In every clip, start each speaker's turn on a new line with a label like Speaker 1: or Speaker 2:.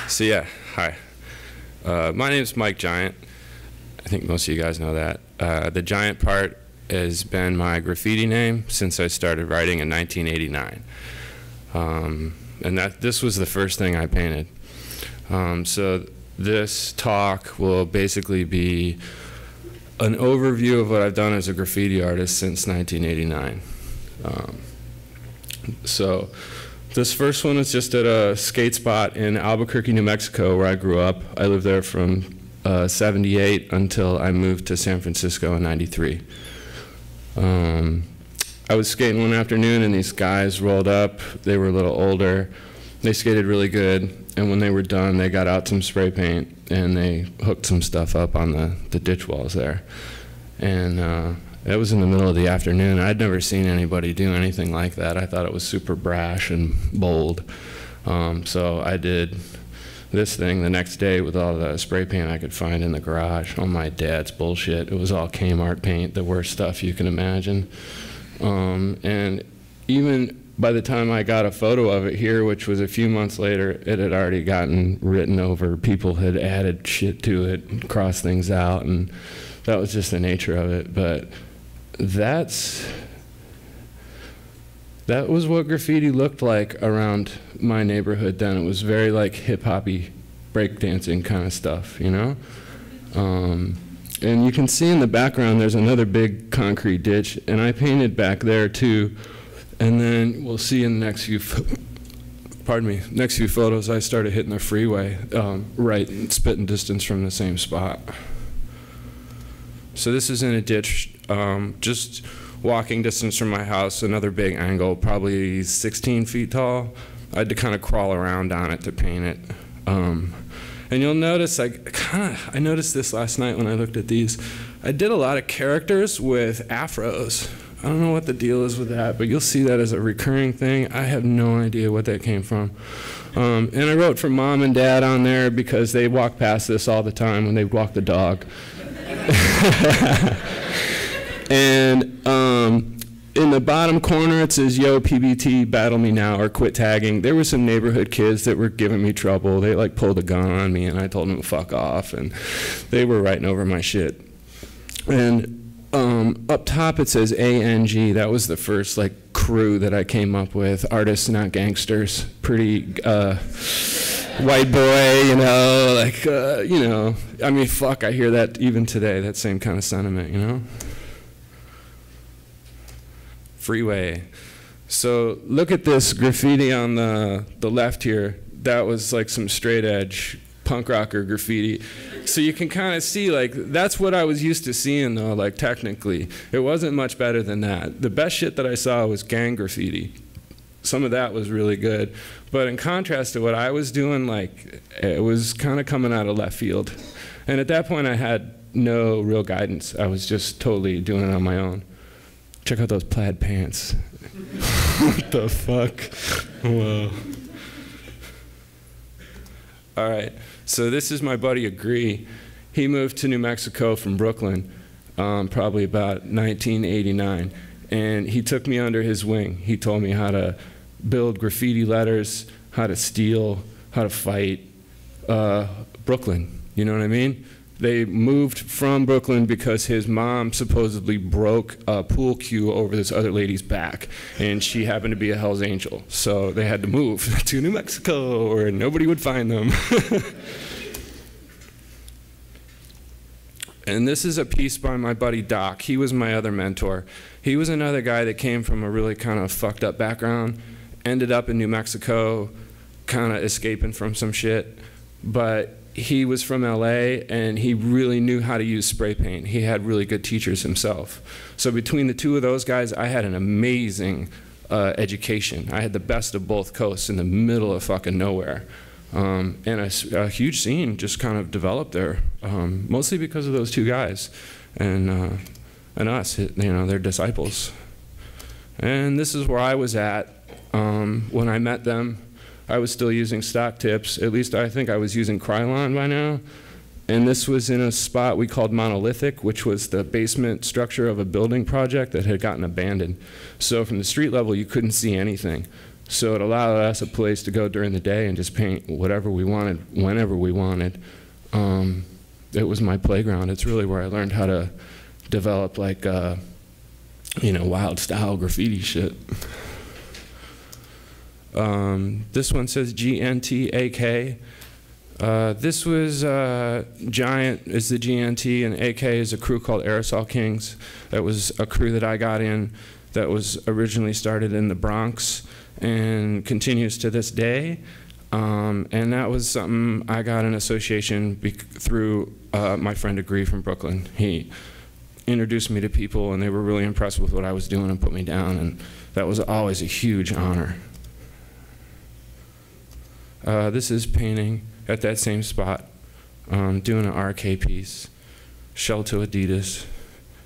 Speaker 1: So yeah, hi. My name is Mike Giant. I think most of you guys know that. The Giant part has been my graffiti name since I started writing in 1989. And this was the first thing I painted. So this talk will basically be an overview of what I've done as a graffiti artist since 1989. So this first one is just at a skate spot in Albuquerque, New Mexico, where I grew up. I lived there from 78 until I moved to San Francisco in 93. I was skating one afternoon and these guys rolled up. They were a little older. They skated really good, and when they were done, they got out some spray paint and they hooked some stuff up on the ditch walls there. And it was in the middle of the afternoon. I'd never seen anybody do anything like that. I thought it was super brash and bold. So I did this thing the next day with all the spray paint I could find in the garage. All my dad's bullshit. It was all Kmart paint, the worst stuff you can imagine. And even by the time I got a photo of it here, which was a few months later, it had already gotten written over. People had added shit to it and crossed things out, and that was just the nature of it. But that was what graffiti looked like around my neighborhood then. It was very like hip-hoppy breakdancing kind of stuff, you know? And you can see in the background there's another big concrete ditch, and I painted back there too. And then we'll see in the next few, next few photos, I started hitting the freeway right in spitting distance from the same spot. So this is in a ditch, just walking distance from my house, another big angle, probably 16 feet tall. I had to kind of crawl around on it to paint it. And you'll notice, I noticed this last night when I looked at these. I did a lot of characters with afros. I don't know what the deal is with that, but you'll see that as a recurring thing. I have no idea what that came from. And I wrote for Mom and Dad on there because they walk past this all the time when they walk the dog. And in the bottom corner it says, "Yo, PBT, battle me now or quit tagging." There were some neighborhood kids that were giving me trouble. They like pulled a gun on me and I told them to fuck off, and they were writing over my shit. And up top it says ANG. That was the first like crew that I came up with. Artists, not gangsters. Pretty white boy, you know, like, you know. I mean, fuck, I hear that even today, that same kind of sentiment, you know? Freeway. So look at this graffiti on the left here. That was like some straight edge punk rocker graffiti. So you can kind of see, like, that's what I was used to seeing though, like technically. It wasn't much better than that. The best shit that I saw was gang graffiti. Some of that was really good. But in contrast to what I was doing, like, it was kind of coming out of left field. And at that point I had no real guidance. I was just totally doing it on my own. Check out those plaid pants. What the fuck? Whoa. All right, so this is my buddy Agree. He moved to New Mexico from Brooklyn, probably about 1989, and he took me under his wing. He told me how to build graffiti letters, how to steal, how to fight. Brooklyn, you know what I mean? They moved from Brooklyn because his mom supposedly broke a pool cue over this other lady's back, and she happened to be a Hell's Angel. So they had to move to New Mexico where nobody would find them. And this is a piece by my buddy Doc. He was my other mentor. He was another guy that came from a really kind of fucked up background, ended up in New Mexico, kind of escaping from some shit, but he was from LA and he really knew how to use spray paint. He had really good teachers himself. So between the two of those guys, I had an amazing education. I had the best of both coasts in the middle of fucking nowhere. And a huge scene just kind of developed there, mostly because of those two guys and us, you know, their disciples. And this is where I was at when I met them. I was still using stock tips. At least I think I was using Krylon by now. And this was in a spot we called Monolithic, which was the basement structure of a building project that had gotten abandoned. So from the street level, you couldn't see anything. So it allowed us a place to go during the day and just paint whatever we wanted, whenever we wanted. It was my playground. It's really where I learned how to develop like, you know, wild style graffiti shit. This one says GNT-AK. This was Giant is the GNT, and AK is a crew called Aerosol Kings. That was a crew that I got in that was originally started in the Bronx and continues to this day. And that was something I got in association through my friend Agree from Brooklyn. He introduced me to people, and they were really impressed with what I was doing and put me down, and that was always a huge honor. This is painting at that same spot, doing an RK piece, shell to Adidas,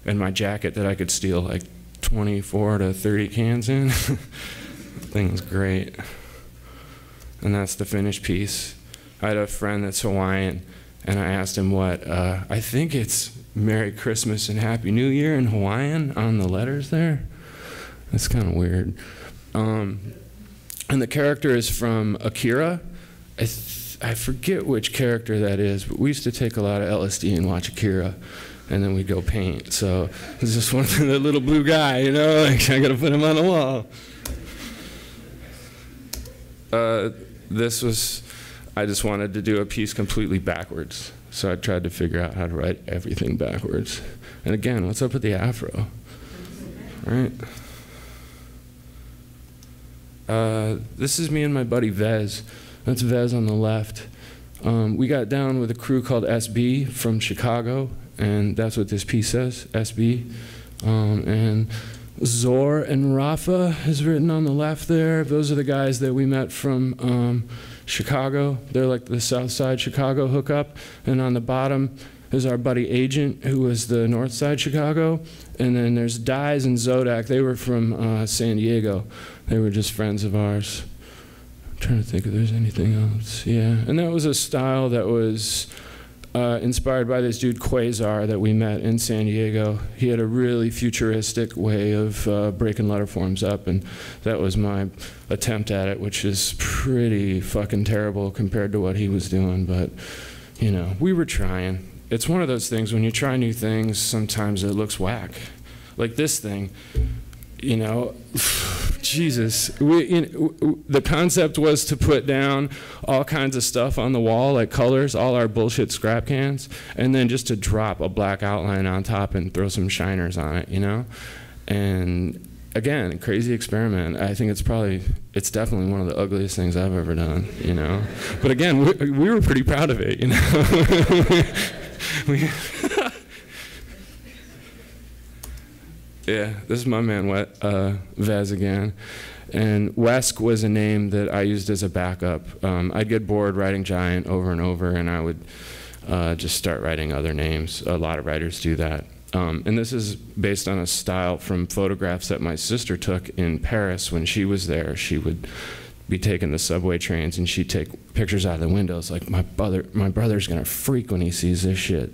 Speaker 1: and my jacket that I could steal like 24 to 30 cans in. Thing's great. And that's the finished piece. I had a friend that's Hawaiian, and I asked him what, I think it's Merry Christmas and Happy New Year in Hawaiian on the letters there. That's kind of weird. And the character is from Akira. I forget which character that is, but we used to take a lot of LSD and watch Akira, and then we'd go paint. So it's just one of the little blue guy, you know, like I gotta put him on the wall. This was, I just wanted to do a piece completely backwards. So I tried to figure out how to write everything backwards. And again, what's up with the afro? All right. This is me and my buddy Vez. That's Vez on the left. We got down with a crew called SB from Chicago, and that's what this piece says, SB. And Zor and Rafa is written on the left there. Those are the guys that we met from Chicago. They're like the South Side Chicago hookup. And on the bottom is our buddy Agent, who was the North Side Chicago. And then there's Dies and Zodak. They were from San Diego. They were just friends of ours. I'm trying to think if there's anything else. Yeah, and that was a style that was inspired by this dude Quasar that we met in San Diego. He had a really futuristic way of breaking letter forms up, and that was my attempt at it, which is pretty fucking terrible compared to what he was doing, but you know, we were trying. It's one of those things, when you try new things, sometimes it looks whack. Like this thing, you know, Jesus. The concept was to put down all kinds of stuff on the wall, like colors, all our bullshit scrap cans, and then just to drop a black outline on top and throw some shiners on it, you know? And again, crazy experiment. I think it's definitely one of the ugliest things I've ever done, you know? But again, we were pretty proud of it, you know? Yeah, this is my man, Vez again. And Wesk was a name that I used as a backup. I'd get bored writing Giant over and over, and I would just start writing other names. A lot of writers do that. And this is based on a style from photographs that my sister took in Paris when she was there. She would be taking the subway trains, and she'd take pictures out of the windows like, my brother's gonna freak when he sees this shit.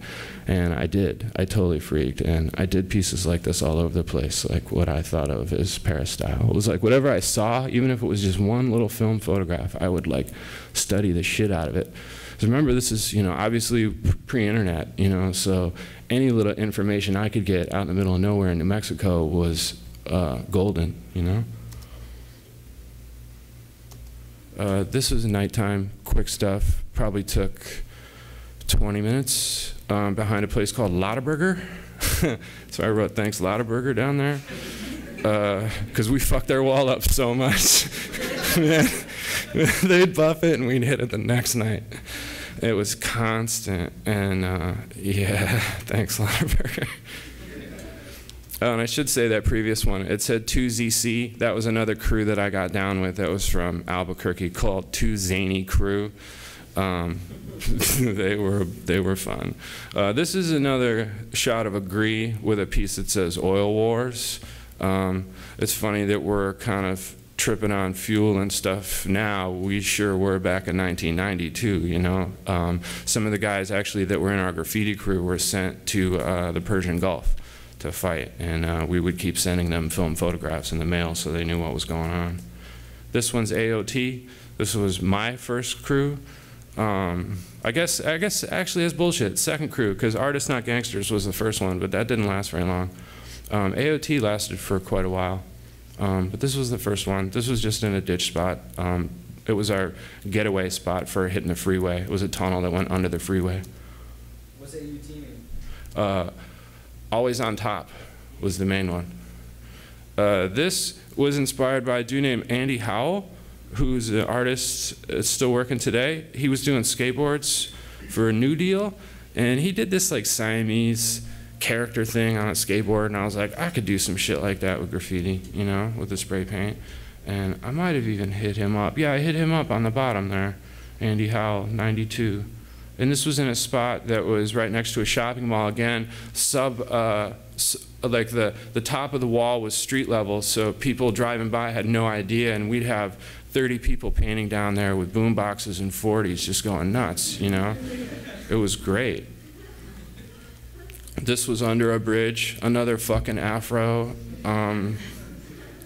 Speaker 1: And I did. I totally freaked. And I did pieces like this all over the place, like what I thought of as Paris style. It was like whatever I saw, even if it was just one little film photograph, I would like study the shit out of it. Because remember, this is, you know, obviously pre-internet, you know, so any little information I could get out in the middle of nowhere in New Mexico was golden, you know? This was nighttime, quick stuff. Probably took 20 minutes behind a place called Lottaburger. So I wrote, thanks Lottaburger down there. Because we fucked their wall up so much. They'd buff it and we'd hit it the next night. It was constant. And yeah, thanks Lottaburger. Oh, and I should say that previous one, it said 2ZC. That was another crew that I got down with that was from Albuquerque called 2 Zany Crew. They were fun. This is another shot of Agree with a piece that says Oil Wars. It's funny that we're kind of tripping on fuel and stuff now. We sure were back in 1992, you know. Some of the guys actually that were in our graffiti crew were sent to the Persian Gulf to fight, and we would keep sending them film photographs in the mail so they knew what was going on. This one's AOT. This was my first crew. I guess actually that's bullshit. Second crew, because Artists Not Gangsters was the first one, but that didn't last very long. AOT lasted for quite a while, but this was the first one. This was just in a ditch spot. It was our getaway spot for hitting the freeway. It was a tunnel that went under the freeway.
Speaker 2: What's AUT mean?
Speaker 1: Always on Top was the main one. This was inspired by a dude named Andy Howell, who's an artist still working today. He was doing skateboards for a New Deal, and he did this like Siamese character thing on a skateboard, and I was like, I could do some shit like that with graffiti, you know, with the spray paint. And I might have even hit him up. Yeah, I hit him up on the bottom there, Andy Howell, 92. And this was in a spot that was right next to a shopping mall. Again, like the top of the wall was street level, so people driving by had no idea, and we'd have 30 people painting down there with boom boxes and 40s just going nuts, you know? It was great. This was under a bridge, another fucking afro. I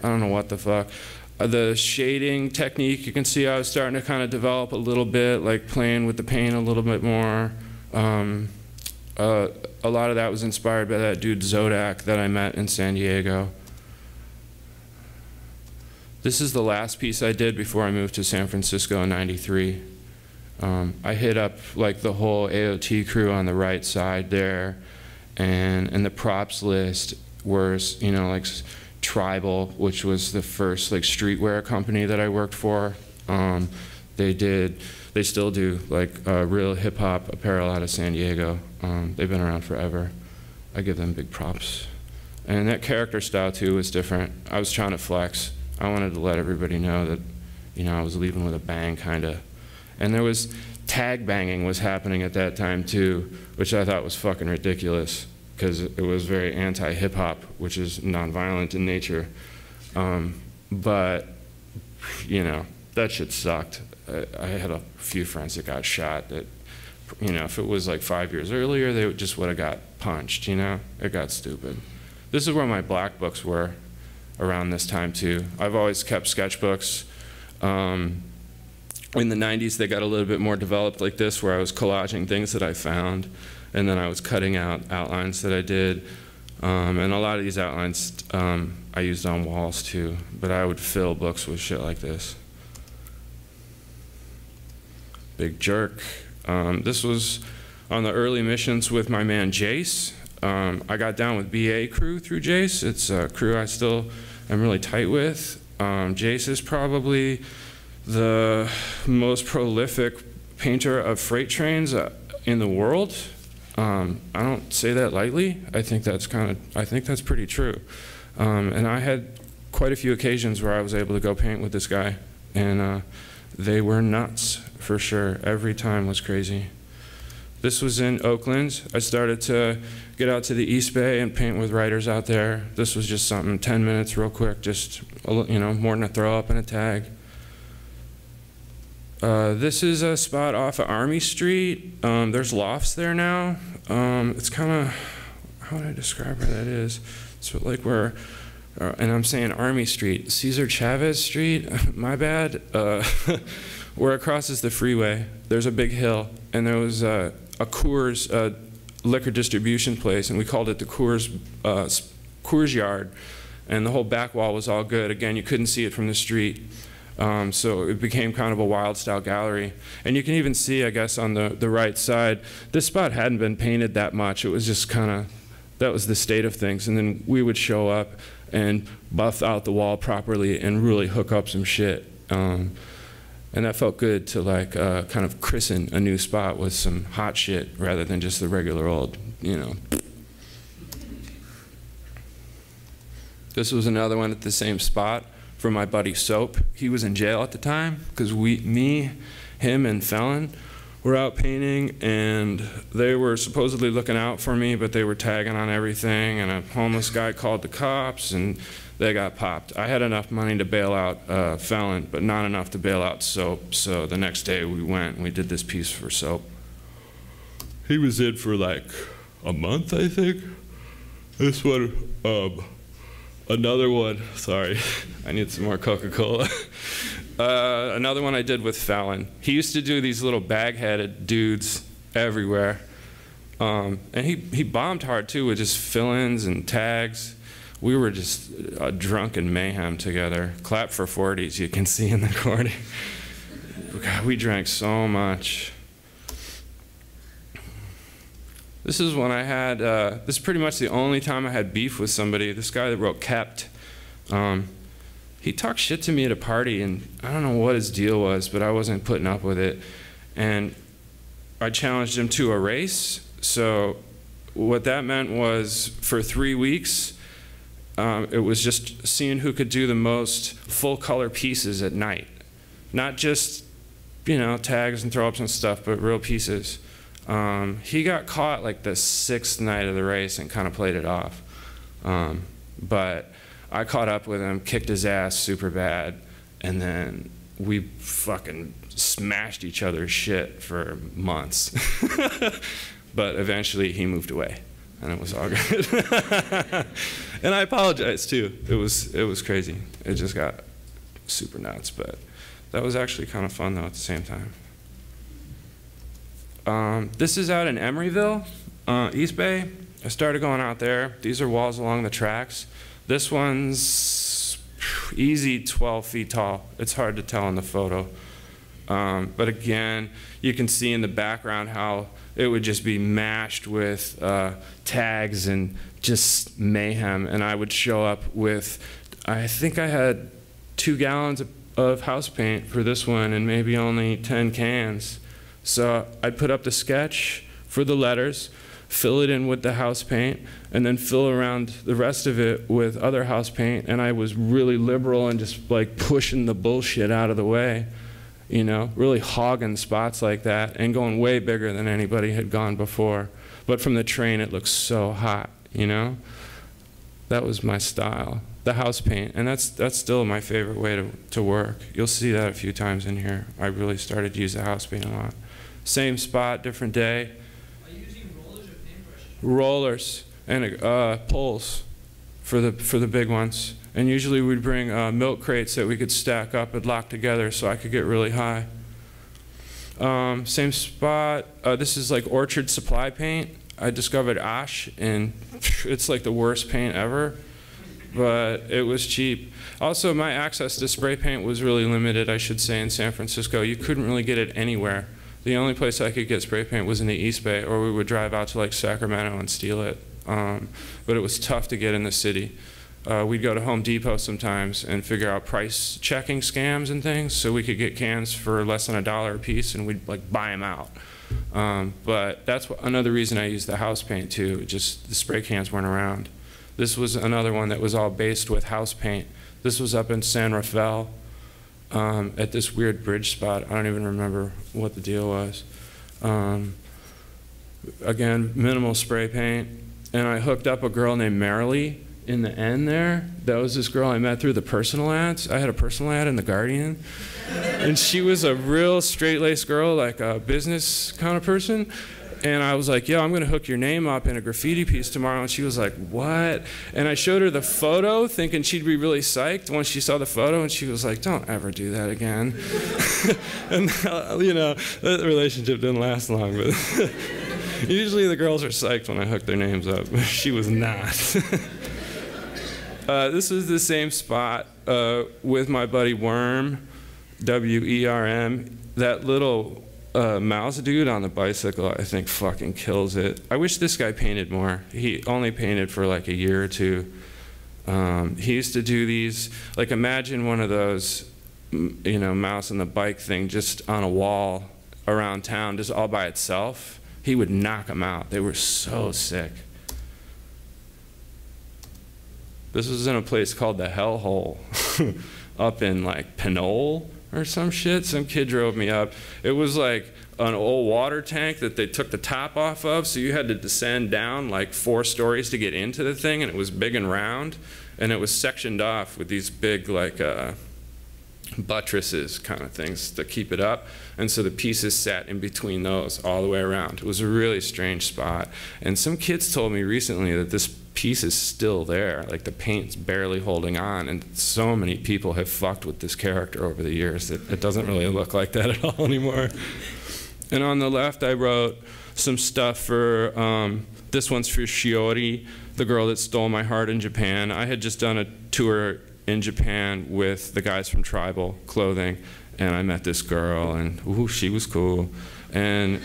Speaker 1: don't know what the fuck. The shading technique, you can see I was starting to kind of develop a little bit, like playing with the paint a little bit more. A lot of that was inspired by that dude Zodak that I met in San Diego. This is the last piece I did before I moved to San Francisco in '93. I hit up like the whole AOT crew on the right side there, and the props list was, you know, like Tribal, which was the first like streetwear company that I worked for. They still do like real hip hop apparel out of San Diego. They've been around forever. I give them big props. And that character style too was different. I was trying to flex. I wanted to let everybody know that, you know, I was leaving with a bang, kind of. And there was tag banging was happening at that time too, which I thought was fucking ridiculous, because it was very anti-hip hop, which is nonviolent in nature. But, you know, that shit sucked. I had a few friends that got shot that, you know, if it was like 5 years earlier, they just would have got punched, you know? It got stupid. This is where my black books were around this time too. I've always kept sketchbooks. In the 90s, they got a little bit more developed like this, where I was collaging things that I found, and then I was cutting out outlines that I did. And a lot of these outlines I used on walls too, but I would fill books with shit like this. Big Jerk. This was on the early missions with my man Jace. I got down with BA crew through Jace. It's a crew I still am really tight with. Jace is probably the most prolific painter of freight trains in the world. I don't say that lightly. I think that's pretty true. And I had quite a few occasions where I was able to go paint with this guy, and they were nuts for sure. Every time was crazy. This was in Oakland. I started to get out to the East Bay and paint with writers out there. This was just something, 10 minutes real quick, just, you know, more than a throw up and a tag. This is a spot off of Army Street. There's lofts there now. It's kind of, how would I describe where that is? It's like where, and I'm saying Army Street, Cesar Chavez Street, my bad. Where it crosses the freeway, there's a big hill, and there was a Coors liquor distribution place, and we called it the Coors Yard, and the whole back wall was all good. Again, you couldn't see it from the street. So it became kind of a wild style gallery. And you can even see, I guess, on the right side, this spot hadn't been painted that much. It was just kind of, that was the state of things. And then we would show up and buff out the wall properly and really hook up some shit. And that felt good to like kind of christen a new spot with some hot shit rather than just the regular old, you know. This was another one at the same spot for my buddy Soap. He was in jail at the time because me, him, and Felon were out painting, and they were supposedly looking out for me, but they were tagging on everything, and a homeless guy called the cops, and they got popped. I had enough money to bail out Felon, but not enough to bail out Soap, so the next day we went and we did this piece for Soap. He was in for like a month, I think. This one, another one, sorry, I need some more Coca-Cola. Another one I did with Fallon. He used to do these little bag-headed dudes everywhere. And he bombed hard too with just fill-ins and tags. We were just a drunken mayhem together. Clap for 40s, you can see in the recording. God, we drank so much. This is when I had, this is pretty much the only time I had beef with somebody. This guy that wrote Kept. He talked shit to me at a party, and I don't know what his deal was, but I wasn't putting up with it. And I challenged him to a race. So what that meant was for 3 weeks, it was just seeing who could do the most full color pieces at night. Not just, you know, tags and throw-ups and stuff, but real pieces. He got caught like the 6th night of the race and kind of played it off. But I caught up with him, kicked his ass super bad, and then we fucking smashed each other's shit for months. But eventually he moved away, and it was all good. And I apologize too. It was crazy. It just got super nuts, but that was actually kind of fun though at the same time. This is out in Emeryville, East Bay. I started going out there. These are walls along the tracks. This one's easy 12 feet tall. It's hard to tell in the photo. But again, you can see in the background how it would just be mashed with tags and just mayhem. And I would show up with, I think I had 2 gallons of house paint for this one and maybe only 10 cans. So I'd put up the sketch for the letters, fill it in with the house paint, and then fill around the rest of it with other house paint. And I was really liberal and just like pushing the bullshit out of the way, you know, really hogging spots like that and going way bigger than anybody had gone before. But from the train, it looks so hot, you know? That was my style, the house paint. And that's still my favorite way to work. You'll see that a few times in here. I really started to use the house paint a lot. Same spot, different day.
Speaker 2: Are you using rollers or paintbrushes?
Speaker 1: Rollers and poles for the big ones. And usually we'd bring milk crates that we could stack up and lock together so I could get really high. Same spot. This is like Orchard Supply paint. I discovered ash, and it's like the worst paint ever, but it was cheap. Also, my access to spray paint was really limited, I should say, in San Francisco. You couldn't really get it anywhere. The only place I could get spray paint was in the East Bay, or we would drive out to like Sacramento and steal it. But it was tough to get in the city. We'd go to Home Depot sometimes and figure out price checking scams and things so we could get cans for less than $1 a piece, and we'd like buy them out. But that's another reason I used the house paint too, just the spray cans weren't around. This was another one that was all based with house paint. This was up in San Rafael at this weird bridge spot. I don't even remember what the deal was. Again, minimal spray paint. And I hooked up a girl named Marilee in the end there. That was this girl I met through the personal ads. I had a personal ad in The Guardian. And she was a real straight-laced girl, like a business kind of person. And I was like, yo, I'm going to hook your name up in a graffiti piece tomorrow. And she was like, what? And I showed her the photo, thinking she'd be really psyched once she saw the photo. And she was like, don't ever do that again. And, you know, that relationship didn't last long. But usually the girls are psyched when I hook their names up. She was not. This is the same spot with my buddy Worm, W-E-R-M. That little mouse dude on the bicycle, I think, fucking kills it. I wish this guy painted more. He only painted for like a year or two. He used to do these, like imagine one of those, you know, mouse on the bike thing just on a wall around town, just all by itself. He would knock them out. They were so sick. This was in a place called the Hellhole up in like Pinole or some shit. Some kid drove me up. It was like an old water tank that they took the top off of, so you had to descend down like 4 stories to get into the thing, and it was big and round, and it was sectioned off with these big like buttresses kind of things to keep it up, and so the pieces sat in between those all the way around. It was a really strange spot, and some kids told me recently that this piece is still there. Like the paint's barely holding on, and so many people have fucked with this character over the years that it doesn't really look like that at all anymore. And on the left, I wrote some stuff for, this one's for Shiori, the girl that stole my heart in Japan. I had just done a tour in Japan with the guys from Tribal Clothing, and I met this girl, and ooh, she was cool. And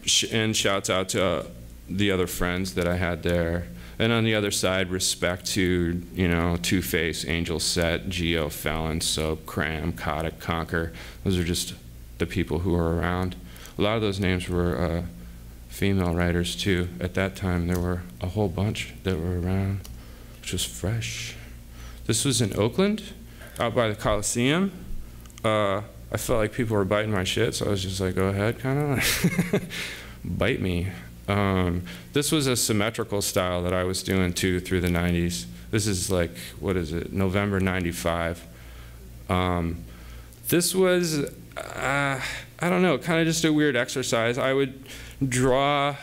Speaker 1: shouts out to the other friends that I had there. And on the other side, respect to, you know, Two-Face, Angel Set, Geo, Felon, Soap, Cram, Kotick, Conquer. Those are just the people who were around. A lot of those names were female writers too. At that time, there were a whole bunch that were around, which was fresh. This was in Oakland, out by the Coliseum. I felt like people were biting my shit, so I was just like, go ahead, kind of. Bite me. This was a symmetrical style that I was doing too through the 90s. This is like, what is it, November 95. This was, I don't know, kind of just a weird exercise. I would draw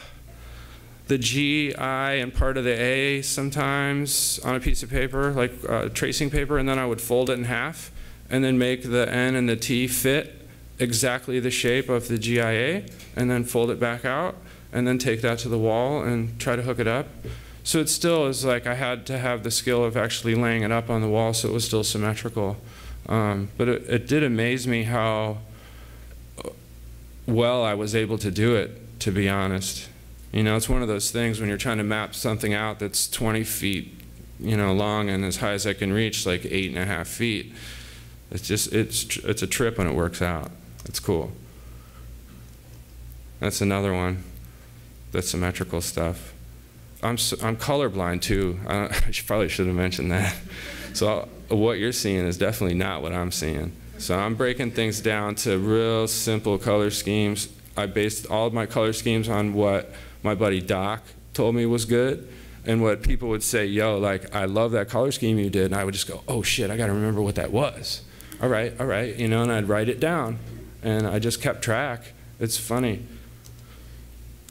Speaker 1: the G, I, and part of the A sometimes on a piece of paper, like tracing paper, and then I would fold it in half and then make the N and the T fit exactly the shape of the GIA, and then fold it back out, and then take that to the wall and try to hook it up. So it still is like I had to have the skill of actually laying it up on the wall so it was still symmetrical. But it did amaze me how well I was able to do it, to be honest. You know, it's one of those things when you're trying to map something out that's 20 feet, you know, long and as high as I can reach, like 8.5 feet. It's just, it's a trip when it works out. It's cool. That's another one. That's symmetrical stuff. I'm colorblind too. I probably should have mentioned that. So what you're seeing is definitely not what I'm seeing. So I'm breaking things down to real simple color schemes. I based all of my color schemes on what my buddy Doc told me was good, and what people would say, yo, like, I love that color scheme you did, and I would just go, oh shit, I gotta remember what that was. All right, you know, and I'd write it down, and I just kept track. It's funny.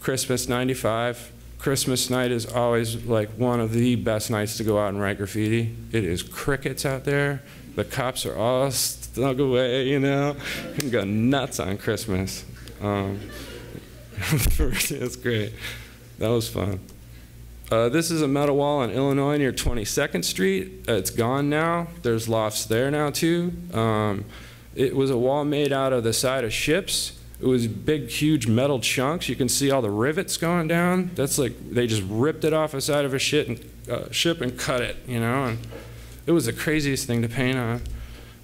Speaker 1: Christmas '95. Christmas night is always like one of the best nights to go out and write graffiti. It is crickets out there. The cops are all snug away, you know. You can go nuts on Christmas. It's great. That was fun. This is a metal wall in Illinois near 22nd Street. It's gone now. There's lofts there now too. It was a wall made out of the side of ships. It was big, huge metal chunks. You can see all the rivets going down. That's like they just ripped it off the side of a ship and cut it, you know. And it was the craziest thing to paint on.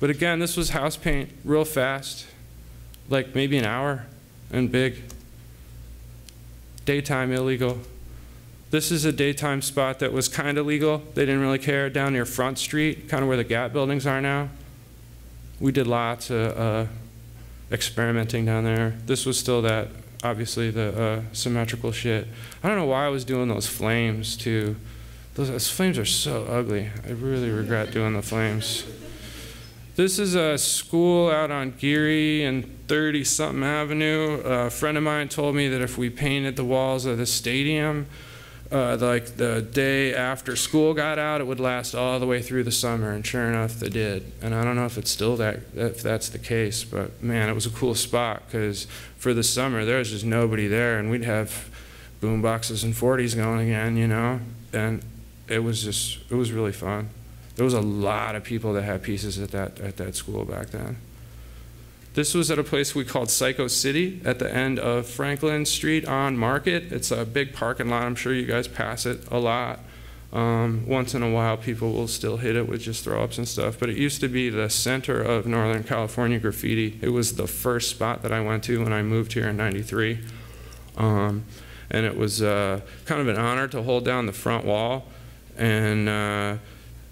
Speaker 1: But again, this was house paint, real fast, like maybe an hour, and big. Daytime illegal. This is a daytime spot that was kind of legal. They didn't really care, down near Front Street, kind of where the Gap buildings are now. We did lots of experimenting down there. This was still that, obviously, the symmetrical shit. I don't know why I was doing those flames too. Those flames are so ugly. I really regret doing the flames. This is a school out on Geary and 30-something Avenue. A friend of mine told me that if we painted the walls of the stadium, like the day after school got out, it would last all the way through the summer, and sure enough, they did. And I don't know if it's still that, if that's the case, but man, it was a cool spot because for the summer there was just nobody there, and we'd have boom boxes and 40s going again, you know, and it was really fun. There was a lot of people that had pieces at that school back then. This was at a place we called Psycho City at the end of Franklin Street on Market. It's a big parking lot. I'm sure you guys pass it a lot. Once in a while, people will still hit it with just throw-ups and stuff. But it used to be the center of Northern California graffiti. It was the first spot that I went to when I moved here in '93. And it was kind of an honor to hold down the front wall. And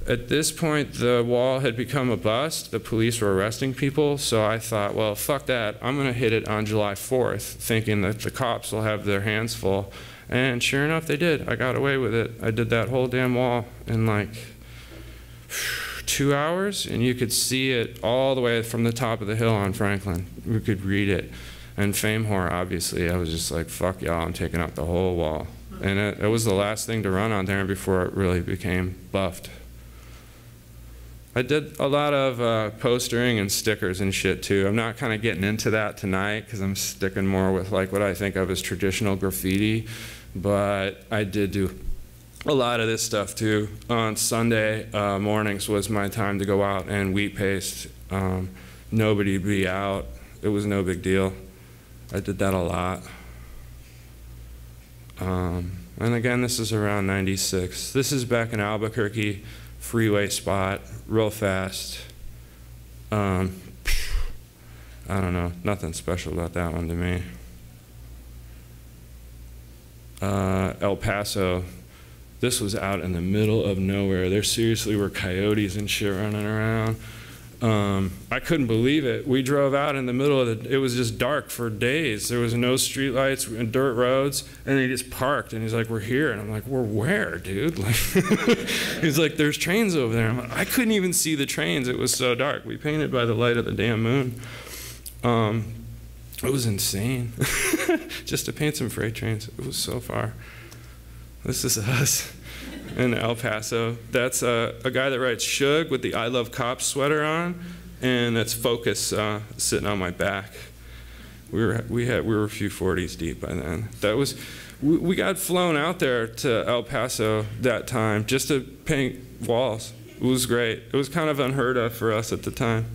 Speaker 1: at this point, the wall had become a bust. The police were arresting people, so I thought, well, fuck that. I'm going to hit it on July 4th, thinking that the cops will have their hands full. And sure enough, they did. I got away with it. I did that whole damn wall in like 2 hours, and you could see it all the way from the top of the hill on Franklin. You could read it. And Fame Whore, obviously, I was just like, fuck y'all, I'm taking out the whole wall. And it was the last thing to run on there before it really became buffed. I did a lot of postering and stickers and shit too. I'm not kind of getting into that tonight because I'm sticking more with like what I think of as traditional graffiti. But I did do a lot of this stuff too. On Sunday mornings was my time to go out and wheat paste. Nobody'd be out. It was no big deal. I did that a lot. And again, this is around 96. This is back in Albuquerque, freeway spot, real fast. I don't know, nothing special about that one to me. El Paso, this was out in the middle of nowhere. There seriously were coyotes and shit running around. I couldn't believe it. We drove out in the middle of it was just dark for days. There was no street lights and dirt roads, and he just parked, and he's like, we're here. And I'm like, we're where, dude? Like, he's like, there's trains over there. I'm like, I couldn't even see the trains. It was so dark. We painted by the light of the damn moon. It was insane. Just to paint some freight trains. It was so far. This is us. In El Paso. That's a guy that writes Shug with the I Love Cops sweater on, and that's Focus sitting on my back. We were a few 40s deep by then. That was, we got flown out there to El Paso that time just to paint walls. It was great. It was kind of unheard of for us at the time.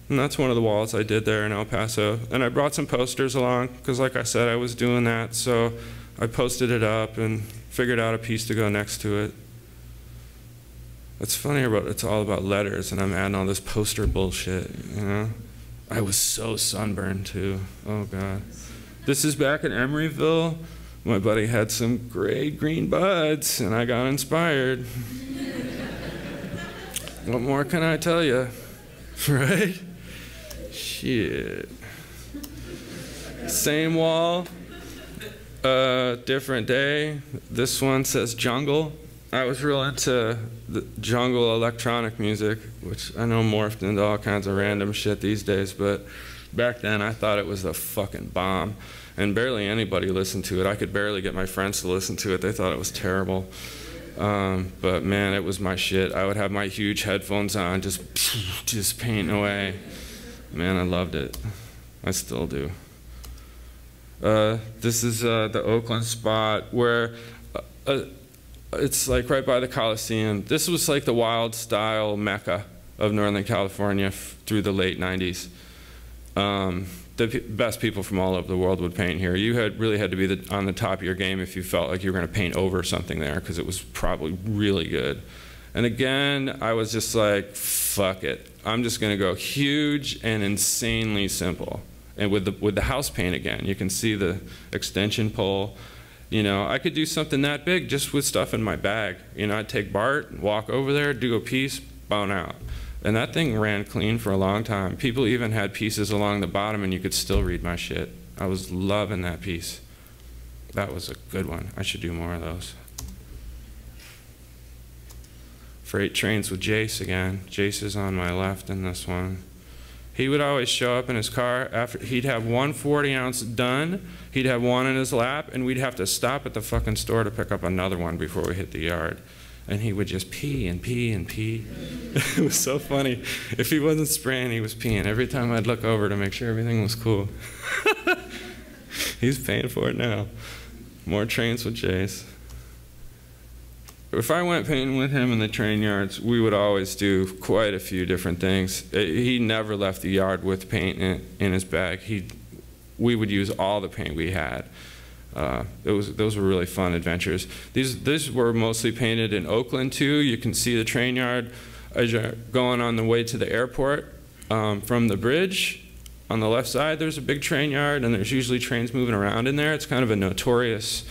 Speaker 1: And that's one of the walls I did there in El Paso. And I brought some posters along because, like I said, I was doing that. So I posted it up and figured out a piece to go next to it. It's funny about it's all about letters, and I'm adding all this poster bullshit, you know? I was so sunburned too. Oh God. This is back in Emeryville. My buddy had some great green buds, and I got inspired. What more can I tell you? Right? Shit. Same wall. Different day. This one says jungle. I was real into the jungle electronic music, which I know morphed into all kinds of random shit these days, but back then I thought it was the fucking bomb, and barely anybody listened to it. I could barely get my friends to listen to it. They thought it was terrible. But man, it was my shit. I would have my huge headphones on, just painting away. Man, I loved it. I still do. This is the Oakland spot where it's like right by the Coliseum. This was like the wild style mecca of Northern California through the late 90s. The best people from all over the world would paint here. You really had to be on the top of your game if you felt like you were going to paint over something there, because it was probably really good. And again, I was just like, fuck it. I'm just going to go huge and insanely simple. And with the house paint again, you can see the extension pole. You know, I could do something that big just with stuff in my bag. You know, I'd take Bart, walk over there, do a piece, bone out. And that thing ran clean for a long time. People even had pieces along the bottom and you could still read my shit. I was loving that piece. That was a good one. I should do more of those. Freight trains with Jace again. Jace is on my left in this one. He would always show up in his car after he'd have one 40-ounce done, he'd have one in his lap, and we'd have to stop at the fucking store to pick up another one before we hit the yard. And he would just pee and pee and pee. It was so funny. If he wasn't spraying, he was peeing. Every time I'd look over to make sure everything was cool. He's paying for it now. More trains with Jace. If I went painting with him in the train yards, we would always do quite a few different things. He never left the yard with paint in his bag. We would use all the paint we had. Those were really fun adventures. These were mostly painted in Oakland too. You can see the train yard as you're going on the way to the airport. From the bridge on the left side, there's a big train yard, and there's usually trains moving around in there. It's kind of a notorious,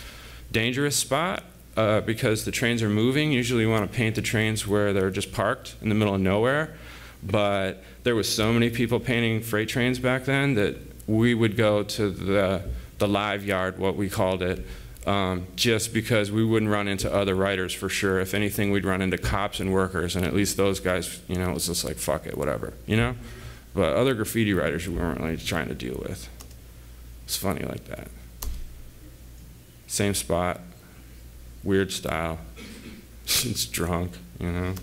Speaker 1: dangerous spot. Because the trains are moving. Usually you want to paint the trains where they're just parked in the middle of nowhere. But there was so many people painting freight trains back then that we would go to the live yard, what we called it, just because we wouldn't run into other writers for sure. If anything, we'd run into cops and workers, and at least those guys, you know, it was just like, fuck it, whatever, you know? But other graffiti writers we weren't really trying to deal with. It's funny like that. Same spot, weird style. It's drunk, you know.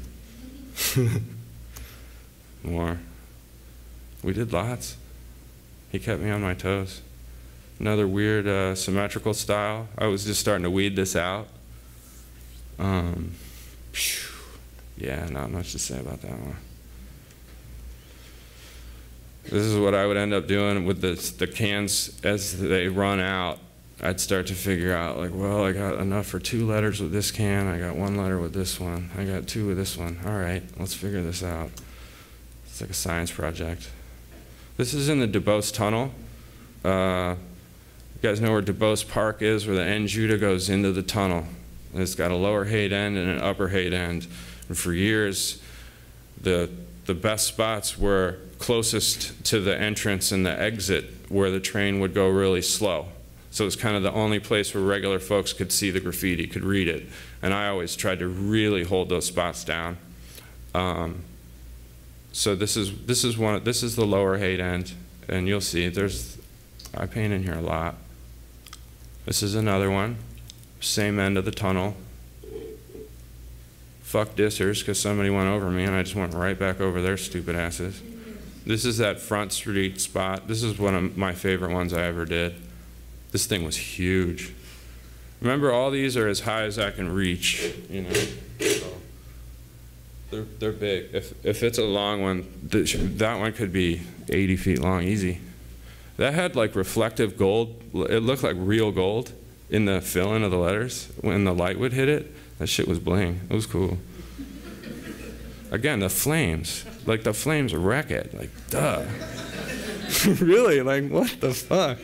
Speaker 1: More. We did lots. He kept me on my toes. Another weird symmetrical style. I was just starting to weed this out. Yeah, not much to say about that one. This is what I would end up doing with the cans as they run out. I'd start to figure out, like, well, I got enough for 2 letters with this can, I got 1 letter with this one, I got 2 with this one. All right, let's figure this out. It's like a science project. This is in the Dubose Tunnel. You guys know where Dubose Park is, where the end Judah goes into the tunnel. It's got a lower Haight end and an upper Haight end. And for years, the best spots were closest to the entrance and the exit, where the train would go really slow. So it was kind of the only place where regular folks could see the graffiti, could read it. And I always tried to really hold those spots down. So this is the lower Haight end, and you'll see I paint in here a lot. This is another one, same end of the tunnel. Fuck dissers, because somebody went over me and I just went right back over their stupid asses. This is that Front Street spot. This is one of my favorite ones I ever did. This thing was huge. Remember, all these are as high as I can reach, you know. So they're big. If it's a long one, that one could be 80 feet long, easy. That had like reflective gold. It looked like real gold in the fill-in of the letters. When the light would hit it, that shit was bling. It was cool. Again, the flames. Like, the flames wreck it. Like, duh. Really? Like, what the fuck?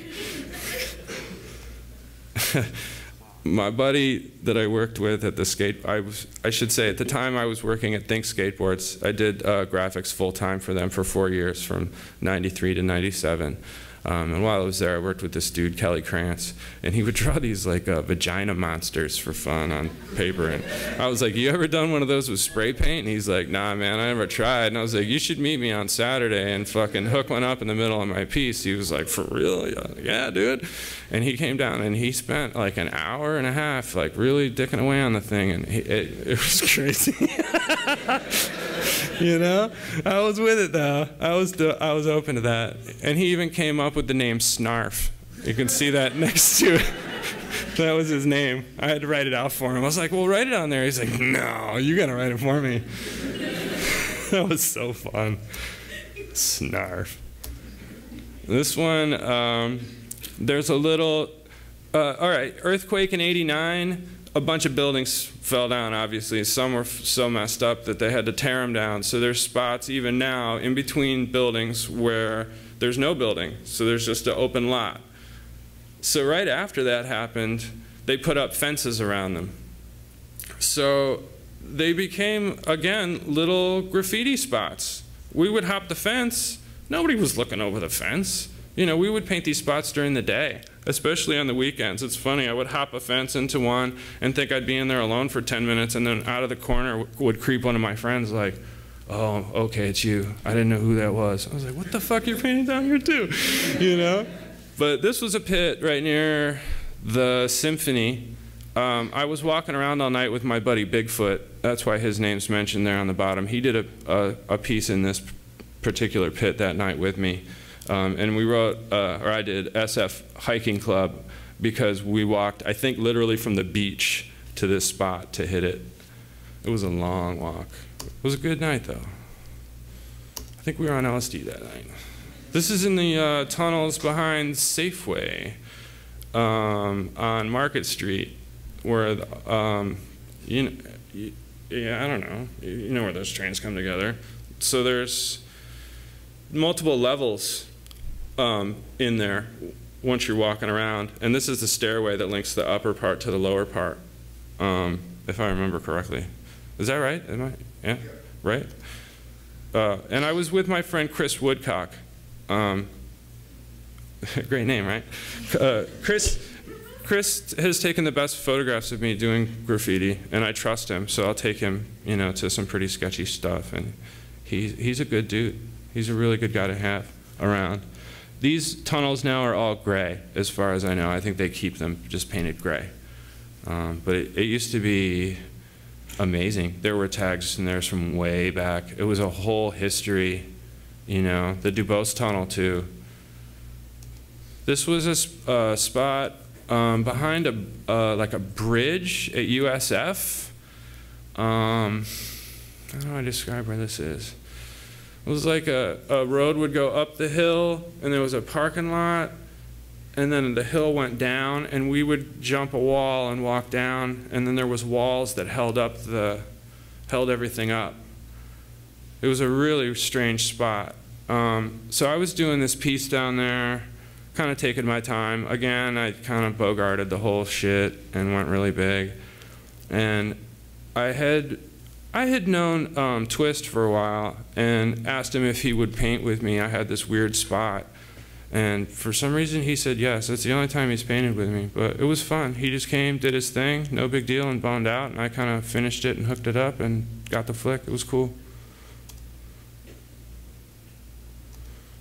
Speaker 1: My buddy that I worked with at the I should say, at the time I was working at Think Skateboards. I did graphics full-time for them for 4 years, from 93 to 97. And while I was there, I worked with this dude, Kelly Krantz, and he would draw these like vagina monsters for fun on paper. And I was like, you ever done one of those with spray paint? And he's like, nah, man, I never tried. And I was like, you should meet me on Saturday and fucking hook one up in the middle of my piece. He was like, for real? Yeah, dude. And he came down and he spent like an hour and a half like really dicking away on the thing, and it was crazy. You know, I was with it though. I was open to that. And he even came up with the name Snarf. You can see that next to it. That was his name. I had to write it out for him. I was like, well, write it on there. He's like, no, you gotta write it for me. That was so fun. Snarf. This one, there's a little, all right, earthquake in '89. A bunch of buildings fell down, obviously. Some were so messed up that they had to tear them down. So there's spots even now in between buildings where there's no building. So there's just an open lot. So right after that happened, they put up fences around them. So they became, again, little graffiti spots. We would hop the fence. Nobody was looking over the fence. You know, we would paint these spots during the day, especially on the weekends. It's funny, I would hop a fence into one and think I'd be in there alone for 10 minutes, and then out of the corner would creep one of my friends like, oh, okay, it's you. I didn't know who that was. I was like, what the fuck, you're painting down here too? You know? But this was a pit right near the Symphony. I was walking around all night with my buddy Bigfoot. That's why his name's mentioned there on the bottom. He did a piece in this particular pit that night with me. And we wrote, or I did, SF Hiking Club, because we walked, I think, literally from the beach to this spot to hit it. It was a long walk. It was a good night, though. I think we were on LSD that night. This is in the tunnels behind Safeway on Market Street, where, yeah, I don't know. You know where those trains come together. So there's multiple levels in there once you're walking around, and this is the stairway that links the upper part to the lower part, if I remember correctly. Is that right? Am I? Yeah, right? And I was with my friend Chris Woodcock. Great name, right? Chris has taken the best photographs of me doing graffiti, and I trust him, so I'll take him, you know, to some pretty sketchy stuff, and he's a good dude. He's a really good guy to have around. These tunnels now are all gray, as far as I know. I think they keep them just painted gray. But it used to be amazing. There were tags in there from way back. It was a whole history, you know, the Dubose Tunnel too. This was a spot behind like a bridge at USF. How do I describe where this is? It was like a road would go up the hill, and there was a parking lot, and then the hill went down, and we would jump a wall and walk down, and then there was walls that held everything up. It was a really strange spot. So I was doing this piece down there, kind of taking my time. Again, I kind of bogarted the whole shit and went really big. And I had known Twist for a while and asked him if he would paint with me. I had this weird spot. And for some reason he said yes. That's the only time he's painted with me. But it was fun. He just came, did his thing, no big deal, and boned out. And I kind of finished it and hooked it up and got the flick. It was cool.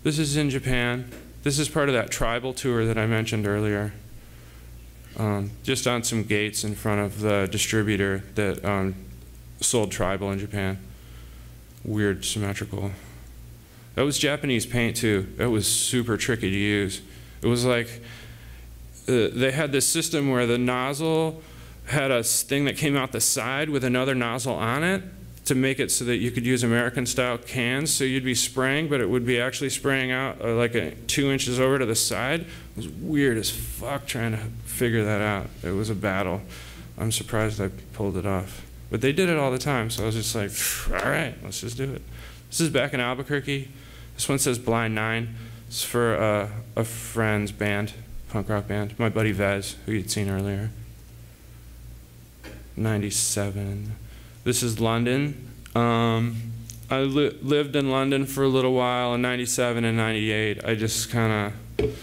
Speaker 1: This is in Japan. This is part of that tribal tour that I mentioned earlier. Just on some gates in front of the distributor that sold tribal in Japan. Weird, symmetrical. That was Japanese paint too. That was super tricky to use. It was like they had this system where the nozzle had a thing that came out the side with another nozzle on it to make it so that you could use American-style cans. So you'd be spraying, but it would be actually spraying out like 2 inches over to the side. It was weird as fuck trying to figure that out. It was a battle. I'm surprised I pulled it off. But they did it all the time, so I was just like, all right, let's just do it. This is back in Albuquerque. This one says Blind 9. It's for a friend's band, punk rock band, my buddy Vez, who you'd seen earlier. 97. This is London. I lived in London for a little while in 97 and 98. I just kind of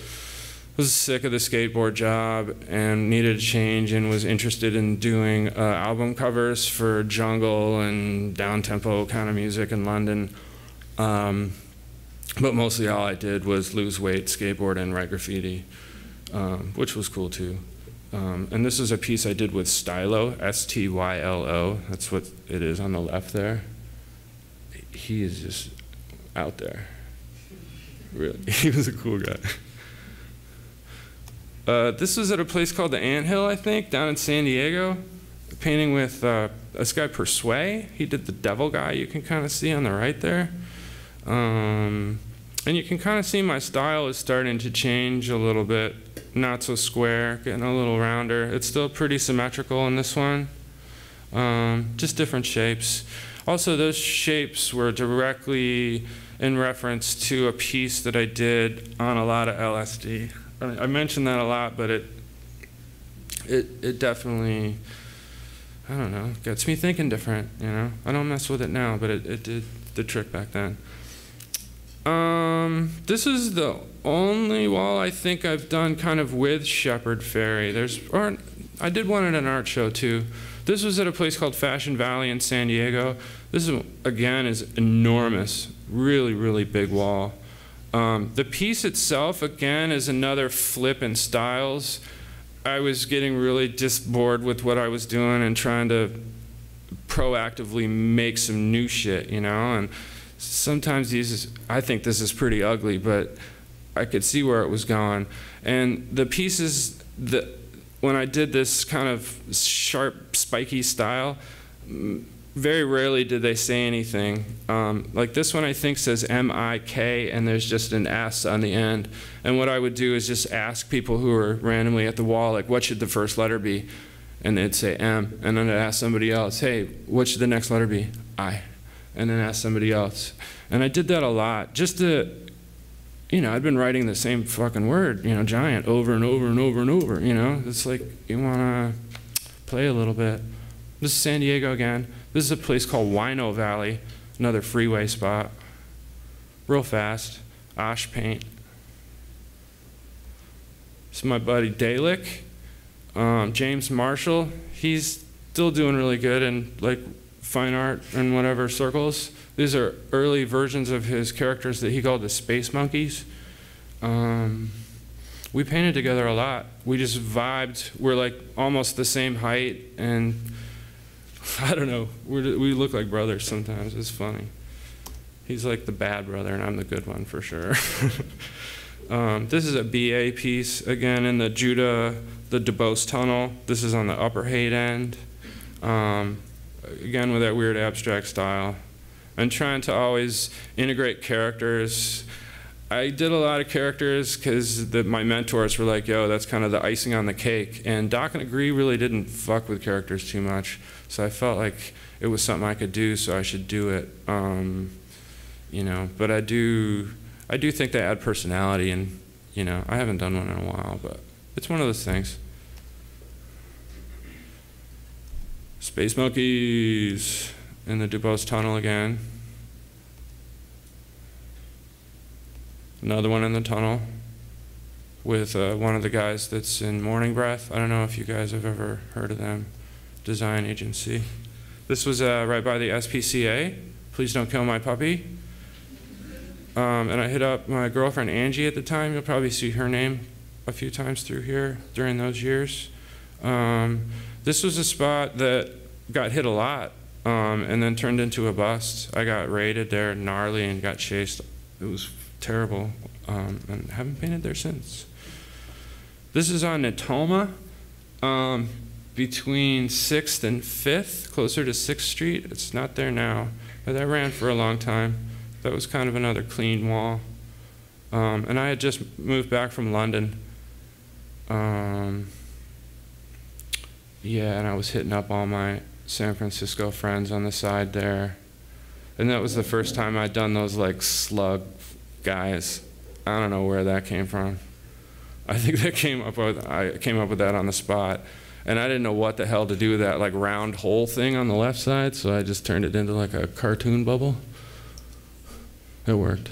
Speaker 1: was sick of the skateboard job and needed a change and was interested in doing album covers for jungle and down-tempo kind of music in London. But mostly all I did was lose weight, skateboard, and write graffiti, which was cool too. And this is a piece I did with Stylo, S-T-Y-L-O. That's what it is on the left there. He is just out there. Really, he was a cool guy. This was at a place called the Anthill, I think, down in San Diego. Painting with this guy Persway. He did the devil guy, you can kind of see on the right there. And you can kind of see my style is starting to change a little bit. Not so square, getting a little rounder. It's still pretty symmetrical in this one. Just different shapes. Also, those shapes were directly in reference to a piece that I did on a lot of LSD. I mention that a lot, but it definitely, I don't know, gets me thinking different, you know? I don't mess with it now, but it did the trick back then. This is the only wall I think I've done kind of with Shepherd Ferry. I did one at an art show too. This was at a place called Fashion Valley in San Diego. This is, again, is enormous, really, really big wall. The piece itself, again, is another flip in styles. I was getting really just bored with what I was doing and trying to proactively make some new shit, you know? And sometimes I think this is pretty ugly, but I could see where it was going. And the pieces, when I did this kind of sharp, spiky style, very rarely did they say anything. Like this one I think says M-I-K and there's just an S on the end. And what I would do is just ask people who were randomly at the wall, like, what should the first letter be? And they'd say M. And then I'd ask somebody else, hey, what should the next letter be? I. And then ask somebody else. And I did that a lot, just to, you know, I'd been writing the same fucking word, you know, giant, over and over and over and over, you know? It's like, you wanna play a little bit. This is San Diego again. This is a place called Wino Valley, another freeway spot. Real fast, Osh paint. This is my buddy Dalick, James Marshall. He's still doing really good in like fine art and whatever circles. These are early versions of his characters that he called the Space Monkeys. we painted together a lot. We just vibed. We're like almost the same height, and I don't know. We look like brothers sometimes. It's funny. He's like the bad brother, and I'm the good one for sure. This is a BA piece, again in the Dubose Tunnel. This is on the upper height end. Again with that weird abstract style. I'm trying to always integrate characters. I did a lot of characters because my mentors were like, yo, that's kind of the icing on the cake. And Doc and Agree really didn't fuck with characters too much. So I felt like it was something I could do, so I should do it. You know, but I do think they add personality, and you know, I haven't done one in a while, but it's one of those things. Space monkeys in the Dubose Tunnel again. Another one in the tunnel with one of the guys that's in Morning Breath. I don't know if you guys have ever heard of them, design agency. This was right by the SPCA. Please don't kill my puppy. And I hit up my girlfriend Angie at the time. You'll probably see her name a few times through here during those years. This was a spot that got hit a lot and then turned into a bust. I got raided there gnarly and got chased. It was terrible, and haven't painted there since. This is on Natoma, between 6th and 5th, closer to 6th Street. It's not there now, but that ran for a long time. That was kind of another clean wall. And I had just moved back from London. Yeah, and I was hitting up all my San Francisco friends on the side there. And that was the first time I'd done those like slug guys. I don't know where that came from. I think I came up with that on the spot. And I didn't know what the hell to do with that like round hole thing on the left side, so I just turned it into like a cartoon bubble. It worked.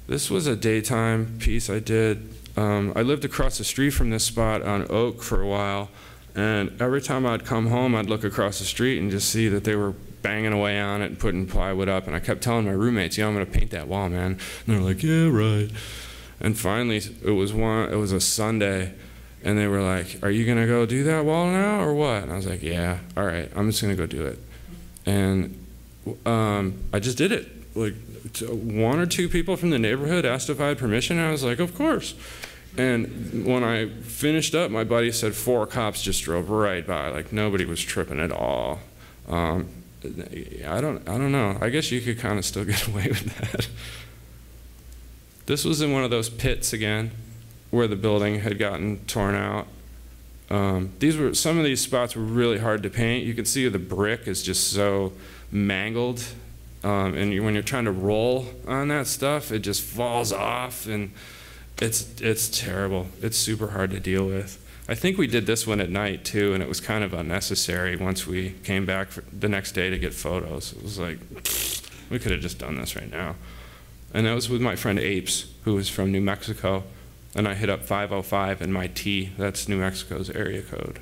Speaker 1: This was a daytime piece I did. I lived across the street from this spot on Oak for a while, and every time I'd come home, I'd look across the street and just see that they were banging away on it and putting plywood up, and I kept telling my roommates, yo, I'm gonna paint that wall, man. And they're like, yeah, right. And finally, it was a Sunday, and they were like, are you gonna go do that wall now, or what? And I was like, yeah, all right, I'm just gonna go do it. And I just did it. Like, one or two people from the neighborhood asked if I had permission, and I was like, of course. And when I finished up, my buddy said 4 cops just drove right by. Like, nobody was tripping at all. I don't know. I guess you could kind of still get away with that. This was in one of those pits again, where the building had gotten torn out. Some of these spots were really hard to paint. You can see the brick is just so mangled. And when you're trying to roll on that stuff, it just falls off, and it's terrible. It's super hard to deal with. I think we did this one at night too, and it was kind of unnecessary once we came back the next day to get photos. It was like, we could have just done this right now. And that was with my friend Apes, who was from New Mexico, and I hit up 505 and my T, that's New Mexico's area code.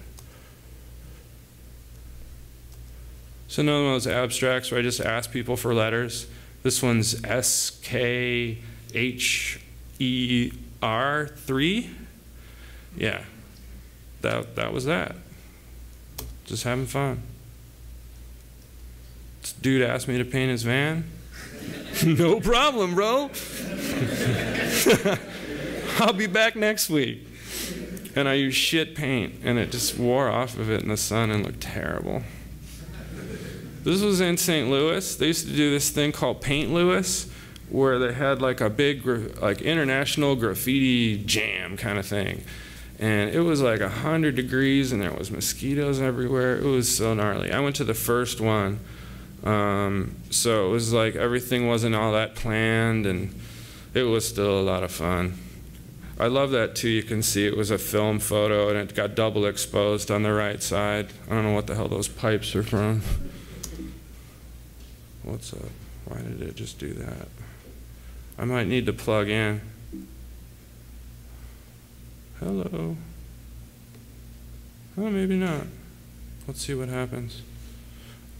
Speaker 1: So another one of those abstracts where I just ask people for letters. This one's SKHER3. Yeah, that was that. Just having fun. This dude asked me to paint his van. No problem, bro. I'll be back next week. And I used shit paint, and it just wore off of it in the sun and looked terrible. This was in St. Louis. They used to do this thing called Paint Louis, where they had like a big international graffiti jam kind of thing. And it was like 100 degrees, and there was mosquitoes everywhere. It was so gnarly. I went to the first one, so it was like everything wasn't all that planned, and it was still a lot of fun. I love that too. You can see it was a film photo, and it got double exposed on the right side. I don't know what the hell those pipes are from. What's up? Why did it just do that? I might need to plug in. Hello. Oh, maybe not. Let's see what happens.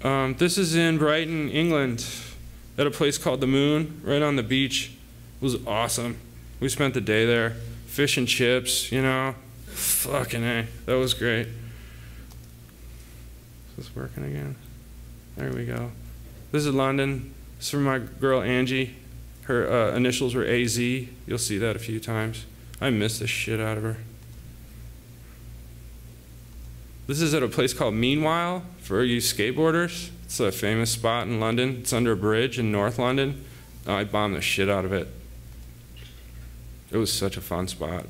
Speaker 1: This is in Brighton, England, at a place called The Moon, right on the beach. It was awesome. We spent the day there, fish and chips, you know. Fucking A, that was great. Is this working again? There we go. This is London. This is from my girl Angie. Her initials were AZ. You'll see that a few times. I miss the shit out of her. This is at a place called Meanwhile for you skateboarders. It's a famous spot in London. It's under a bridge in North London. I bombed the shit out of it. It was such a fun spot.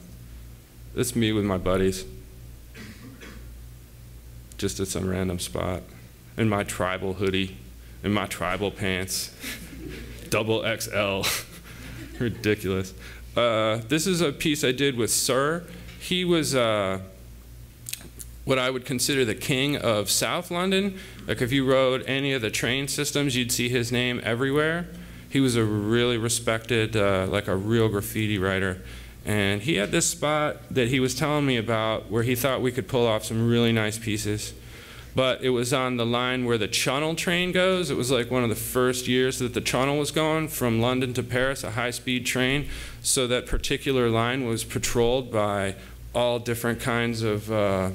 Speaker 1: It's me with my buddies. Just at some random spot. In my tribal hoodie. In my tribal pants. Double XL. Ridiculous. This is a piece I did with Sir. He was what I would consider the king of South London. Like if you rode any of the train systems, you'd see his name everywhere. He was a really respected, like a real graffiti writer. And he had this spot that he was telling me about where he thought we could pull off some really nice pieces. But it was on the line where the Tunnel train goes. It was like one of the first years that the Tunnel was going from London to Paris, a high-speed train. So that particular line was patrolled by all different kinds of law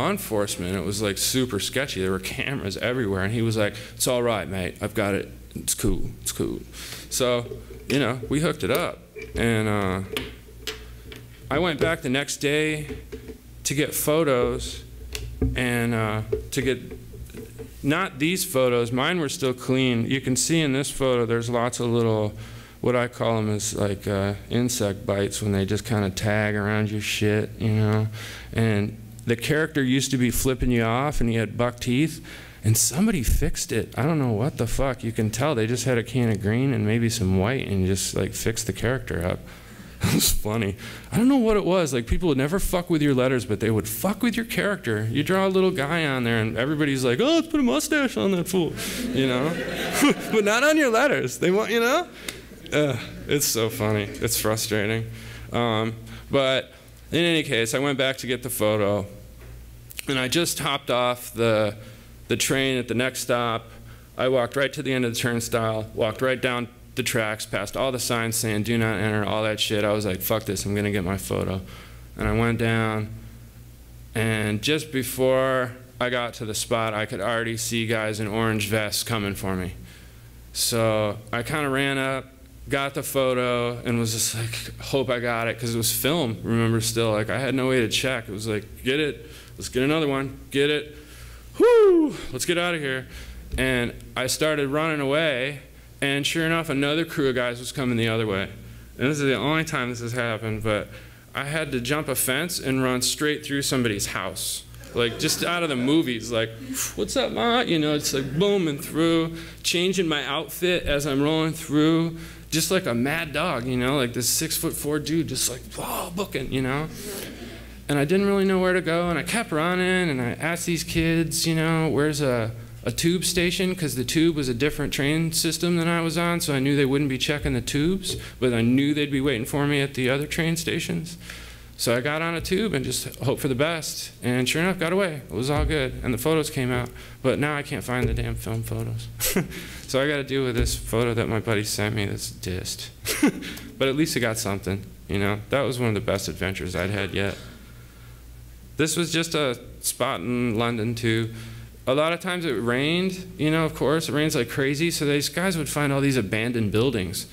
Speaker 1: enforcement. It was like super sketchy. There were cameras everywhere. And he was like, "It's all right, mate. I've got it. It's cool. It's cool." So, we hooked it up. And I went back the next day to get photos and to get, not these photos, mine were still clean. You can see in this photo there's lots of little, what I call them is like insect bites when they just kind of tag around your shit, And the character used to be flipping you off and he had buck teeth. And somebody fixed it. I don't know what the fuck. You can tell they just had a can of green and maybe some white and just like fixed the character up. It was funny. I don't know what it was. Like people would never fuck with your letters, but they would fuck with your character. You draw a little guy on there and everybody's like, "Oh, let's put a mustache on that fool," But not on your letters. They want, It's so funny. It's frustrating. But in any case, I went back to get the photo and I just hopped off the train at the next stop. I walked right to the end of the turnstile, walked right down the tracks, past all the signs saying "do not enter," all that shit. I was like, fuck this, I'm gonna get my photo. And I went down, and just before I got to the spot, I could already see guys in orange vests coming for me. So I kind of ran up, got the photo, and was just like, hope I got it, because it was film, remember, still. Like, I had no way to check. It was like, get it, let's get another one, get it. Whoo, let's get out of here. And I started running away, and sure enough, another crew of guys was coming the other way. And this is the only time this has happened, but I had to jump a fence and run straight through somebody's house. Like, just out of the movies, like, "What's up, Ma?" It's like booming through, changing my outfit as I'm rolling through, just like a mad dog, like this 6'4" dude, just like, whoa, booking, And I didn't really know where to go, and I kept running, and I asked these kids, where's a tube station, because the tube was a different train system than I was on, so I knew they wouldn't be checking the tubes, but I knew they'd be waiting for me at the other train stations. So I got on a tube and just hoped for the best, and sure enough, got away. It was all good, and the photos came out, but now I can't find the damn film photos. So I got to deal with this photo that my buddy sent me that's dissed. But at least I got something, That was one of the best adventures I'd had yet. This was just a spot in London, too. A lot of times it rained, of course. It rains like crazy, so these guys would find all these abandoned buildings,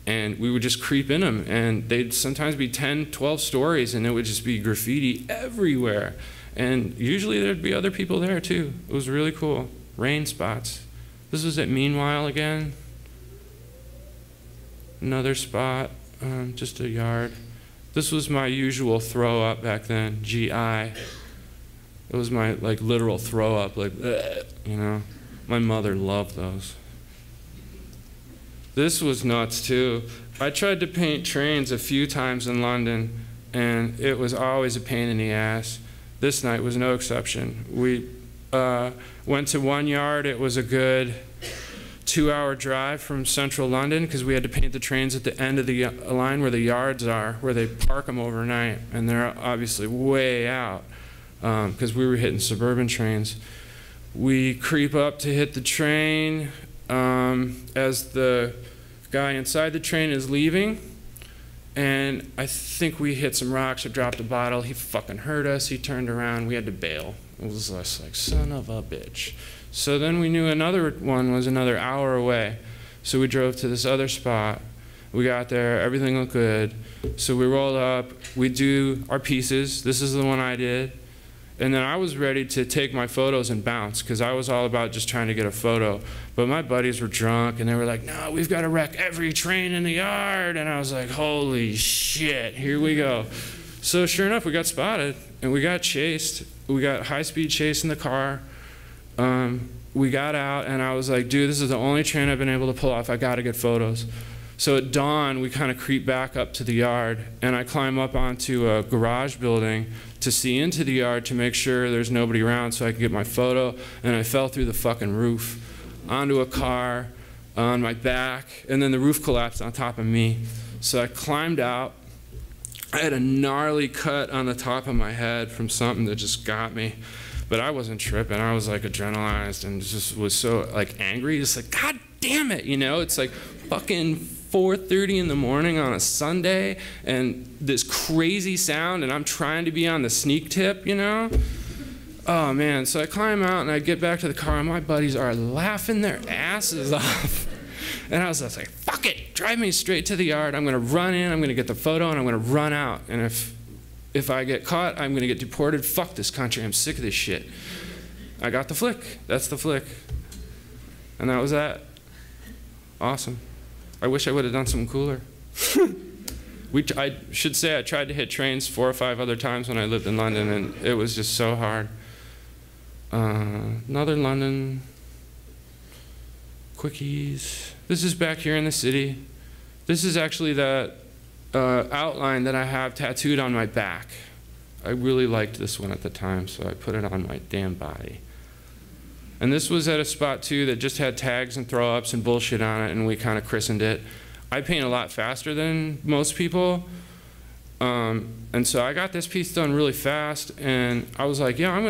Speaker 1: and we would just creep in them, and they'd sometimes be 10, 12 stories, and it would just be graffiti everywhere. And usually there'd be other people there, too. It was really cool. Rain spots. This was at Meanwhile again. Another spot, just a yard. This was my usual throw up back then, GI. It was my literal throw up, like, My mother loved those. This was nuts too. I tried to paint trains a few times in London, and it was always a pain in the ass. This night was no exception. We went to one yard. It was a good 2-hour drive from central London because we had to paint the trains at the end of the line where the yards are, where they park them overnight, and they're obviously way out because we were hitting suburban trains. We creep up to hit the train as the Guy inside the train is leaving, and I think we hit some rocks or dropped a bottle. He fucking heard us. He turned around. We had to bail. It was just like, son of a bitch. So then we knew another one was another hour away. So we drove to this other spot. We got there. Everything looked good. So we rolled up. We do our pieces. This is the one I did. And then I was ready to take my photos and bounce because I was all about just trying to get a photo. But my buddies were drunk and they were like, no, we've got to wreck every train in the yard. And I was like, holy shit, here we go. So sure enough, we got spotted and we got chased. We got high-speed chase in the car. We got out and I was like, dude, this is the only train I've been able to pull off. I got to get photos. So at dawn, we kind of creep back up to the yard, and I climb up onto a garage building to see into the yard to make sure there's nobody around so I can get my photo, and I fell through the fucking roof onto a car on my back, and then the roof collapsed on top of me. So I climbed out. I had a gnarly cut on the top of my head from something that just got me. But I wasn't tripping. I was like adrenalized and just was so like angry. Just like, God damn it, you know? It's like fucking 4:30 in the morning on a Sunday and this crazy sound and I'm trying to be on the sneak tip, you know? Oh man, so I climb out and I get back to the car and my buddies are laughing their asses off. And I was just like, fuck it, drive me straight to the yard. I'm gonna run in, I'm gonna get the photo, and I'm gonna run out. And if I get caught, I'm gonna get deported. Fuck this country, I'm sick of this shit. I got the flick, that's the flick. And that was that. Awesome. I wish I would have done something cooler. I should say I tried to hit trains 4 or 5 other times when I lived in London, and it was just so hard. Northern London, quickies. This is back here in the city. This is actually the outline that I have tattooed on my back. I really liked this one at the time, so I put it on my damn body. And this was at a spot too that just had tags and throw-ups and bullshit on it, and we kind of christened it. I paint a lot faster than most people, and so I got this piece done really fast, and I was like, yeah, I'm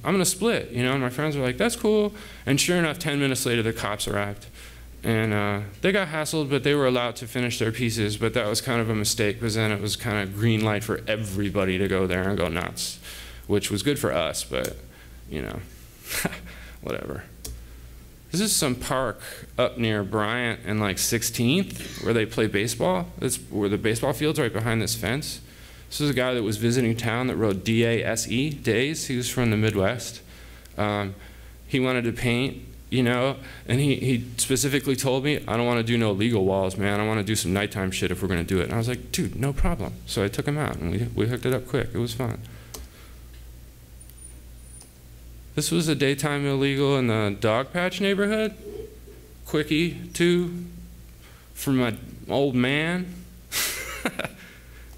Speaker 1: gonna split, you know. And my friends were like, that's cool. And sure enough, 10 minutes later, the cops arrived, and they got hassled, but they were allowed to finish their pieces. But that was kind of a mistake, because then it was kind of green light for everybody to go there and go nuts, which was good for us, but you know, whatever. This is some park up near Bryant and like 16th where they play baseball. It's where the baseball field's right behind this fence. This is a guy that was visiting town that wrote D-A-S-E, Days. He was from the Midwest. He wanted to paint, you know, and he specifically told me, I don't want to do no legal walls, man. I want to do some nighttime shit if we're going to do it. And I was like, dude, no problem. So I took him out and we hooked it up quick. It was fun. This was a daytime illegal in the Dog Patch neighborhood. Quickie, too, from my old man.